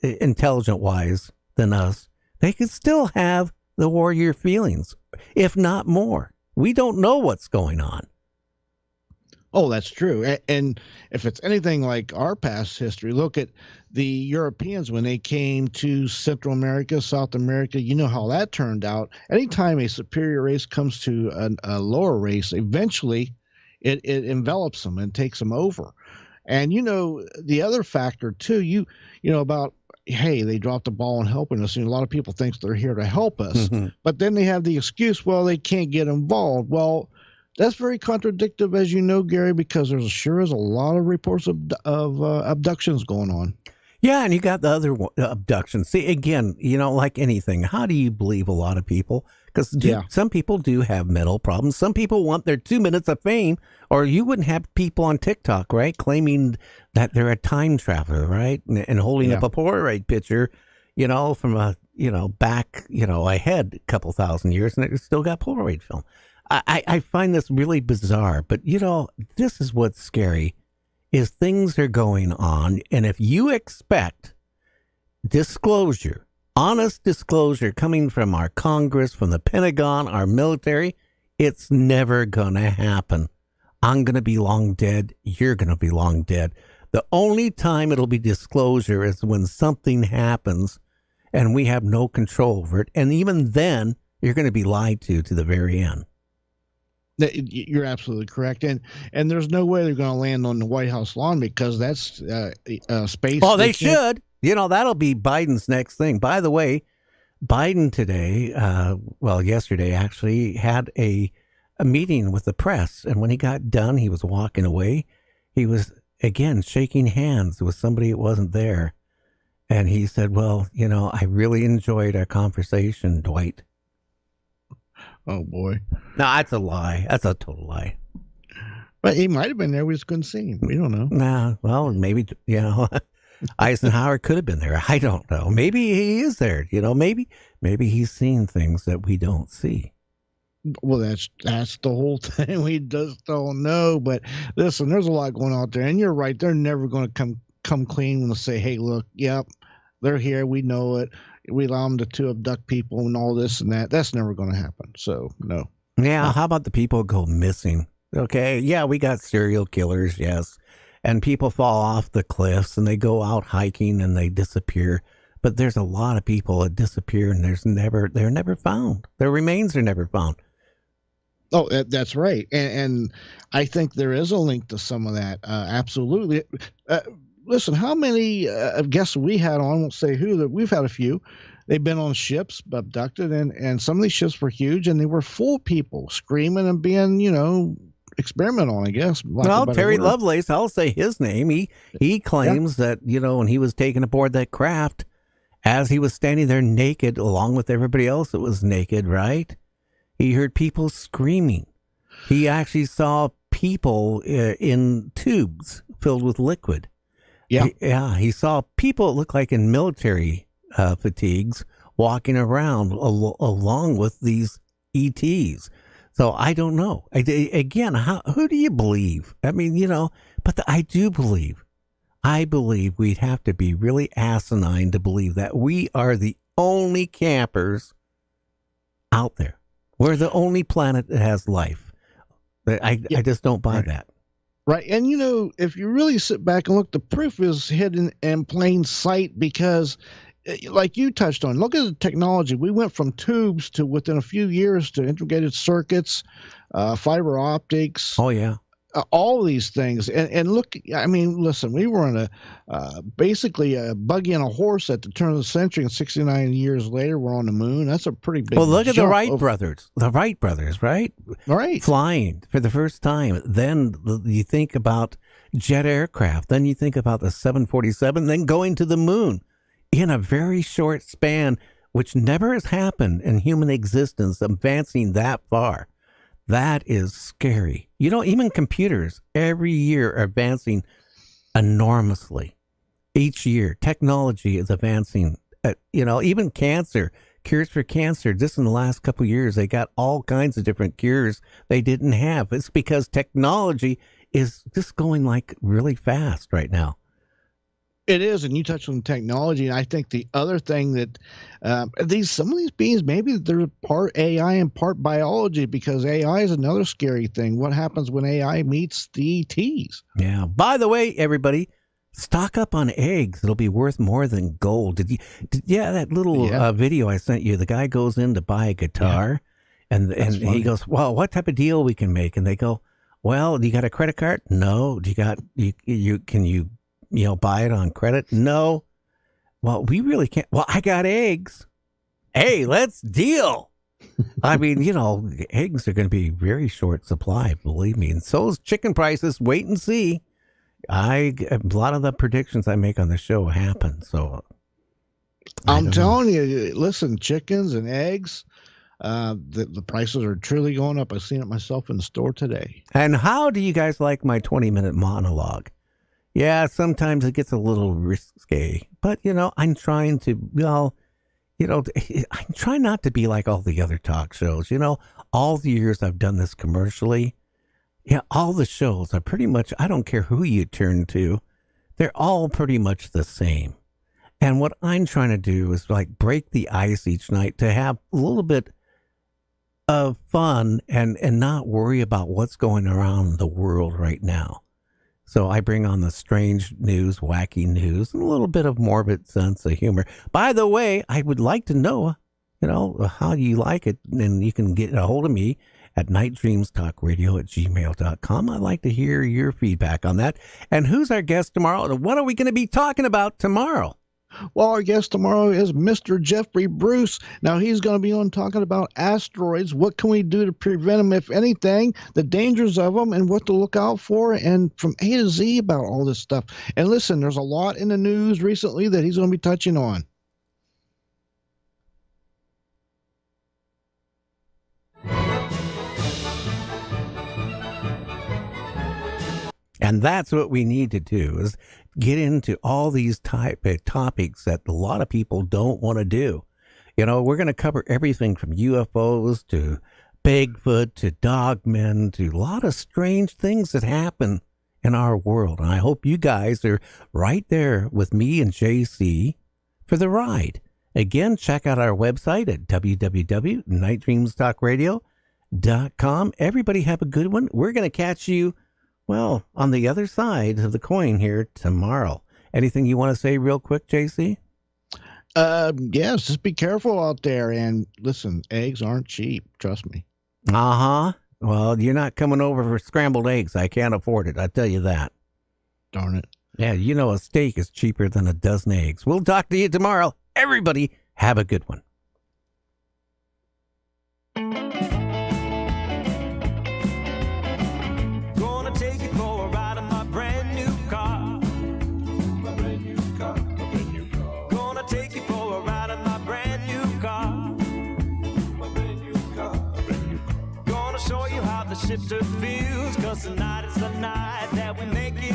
intelligent-wise than us, they could still have the warrior feelings, if not more. We don't know what's going on. Oh, that's true. And if it's anything like our past history, look at the Europeans when they came to Central America, South America. You know how that turned out. Anytime a superior race comes to a lower race, eventually it envelops them and takes them over. And, the other factor, too, about, hey, they dropped the ball in helping us. And a lot of people think they're here to help us. Mm-hmm. But then they have the excuse, well, they can't get involved. Well, that's very contradictory, as you know, Gary, because there's sure is a lot of reports of abductions going on. Yeah, and you got the other abductions. See, again, like anything, how do you believe a lot of people? Because some people do have mental problems. Some people want their 2 minutes of fame, or you wouldn't have people on TikTok, right, claiming that they're a time traveler, right, and holding up a Polaroid picture, from a, back, ahead a couple thousand years, and they still got Polaroid film. I find this really bizarre, but, this is what's scary, is things are going on, and if you expect disclosure, honest disclosure coming from our Congress, from the Pentagon, our military, it's never going to happen. I'm going to be long dead. You're going to be long dead. The only time it'll be disclosure is when something happens and we have no control over it, and even then, you're going to be lied to the very end. You're absolutely correct, and there's no way they're going to land on the White House lawn because that's space. Oh, they should. That'll be Biden's next thing. By the way, Biden today, yesterday actually, had a meeting with the press, and when he got done, he was walking away. He was again shaking hands with somebody that wasn't there, and he said, "Well, I really enjoyed our conversation, Dwight." Oh, boy. No, that's a lie. That's a total lie. But he might have been there. We just couldn't see him. We don't know. Nah, well, maybe, Eisenhower could have been there. I don't know. Maybe he is there. Maybe he's seeing things that we don't see. Well, that's the whole thing. We just don't know. But listen, there's a lot going on there. And you're right. They're never going to come clean and say, hey, look, yep, they're here. We know it. We allow them to abduct people and all this and that. That's never going to happen. So, no. Yeah, how about the people go missing? Okay, yeah, we got serial killers, yes. And people fall off the cliffs and they go out hiking and they disappear. But there's a lot of people that disappear and they're never found. Their remains are never found. Oh, that's right. And I think there is a link to some of that. Absolutely. Listen, how many guests we had on, I won't say who, that we've had a few. They've been on ships, abducted, and some of these ships were huge, and they were full of people screaming and being, experimented on, I guess. Well, Terry Lovelace, I'll say his name. He claims that, when he was taken aboard that craft, as he was standing there naked, along with everybody else that was naked, right? He heard people screaming. He actually saw people in tubes filled with liquid. Yeah. He saw people that looked like in military fatigues walking around along with these ETs. So I don't know. Again, who do you believe? I mean, but I do believe. I believe we'd have to be really asinine to believe that we are the only campers out there. We're the only planet that has life. I just don't buy that. Right. And, if you really sit back and look, the proof is hidden in plain sight because, like you touched on, look at the technology. We went from tubes to, within a few years, to integrated circuits, fiber optics. Oh, yeah. all these things. And look, I mean, listen, we were on basically a buggy and a horse at the turn of the century, and 69 years later, we're on the moon. That's a pretty big Well, look at the jump Wright brothers. The Wright brothers, right? Right. Flying for the first time. Then you think about jet aircraft. Then you think about the 747, then going to the moon in a very short span, which never has happened in human existence, advancing that far. That is scary. You know, even computers every year are advancing enormously. Each year, technology is advancing. Even cancer, cures for cancer, just in the last couple of years, they got all kinds of different cures they didn't have. It's because technology is just going like really fast right now. It is, and you touched on technology, and I think the other thing that some of these beings, maybe they're part AI and part biology, because AI is another scary thing. What happens when AI meets the ETs? Yeah. By the way, everybody, stock up on eggs. It'll be worth more than gold. That little video I sent you, the guy goes in to buy a guitar, and he goes, well, what type of deal we can make? And they go, well, do you got a credit card? No. Do you got, can you buy it on credit? No. Well, we really can't. Well, I got eggs. Hey, let's deal. I mean, eggs are going to be very short supply, believe me. And so is chicken prices. Wait and see. A lot of the predictions I make on the show happen. So I'm telling you, listen, chickens and eggs, the prices are truly going up. I've seen it myself in the store today. And how do you guys like my 20-minute monologue? Yeah, sometimes it gets a little risque, but I'm trying to, I'm trying not to be like all the other talk shows. All the years I've done this commercially, all the shows are pretty much, I don't care who you turn to, they're all pretty much the same. And what I'm trying to do is like break the ice each night to have a little bit of fun and not worry about what's going around in the world right now. So I bring on the strange news, wacky news, and a little bit of morbid sense of humor. By the way, I would like to know, how you like it. And you can get a hold of me at nightdreamstalkradio@gmail.com. I'd like to hear your feedback on that. And who's our guest tomorrow? And what are we going to be talking about tomorrow? Well, our guest tomorrow is Mr. Jeffrey Bruce. Now, he's going to be on talking about asteroids. What can we do to prevent them, if anything, the dangers of them, and what to look out for, and from A to Z about all this stuff. And listen, there's a lot in the news recently that he's going to be touching on. And that's what we need to do, is get into all these type of topics that a lot of people don't want to do. We're going to cover everything from UFOs to Bigfoot to dogmen to a lot of strange things that happen in our world. And I hope you guys are right there with me and JC for the ride. Again, check out our website at www.nightdreamstalkradio.com. Everybody have a good one. We're going to catch you, well, on the other side of the coin here tomorrow. Anything you want to say real quick, JC? Yes, just be careful out there. And listen, eggs aren't cheap. Trust me. Uh-huh. Well, you're not coming over for scrambled eggs. I can't afford it. I tell you that. Darn it. Yeah, a steak is cheaper than a dozen eggs. We'll talk to you tomorrow. Everybody, have a good one. Shifter feels, 'cause tonight is the night that we make it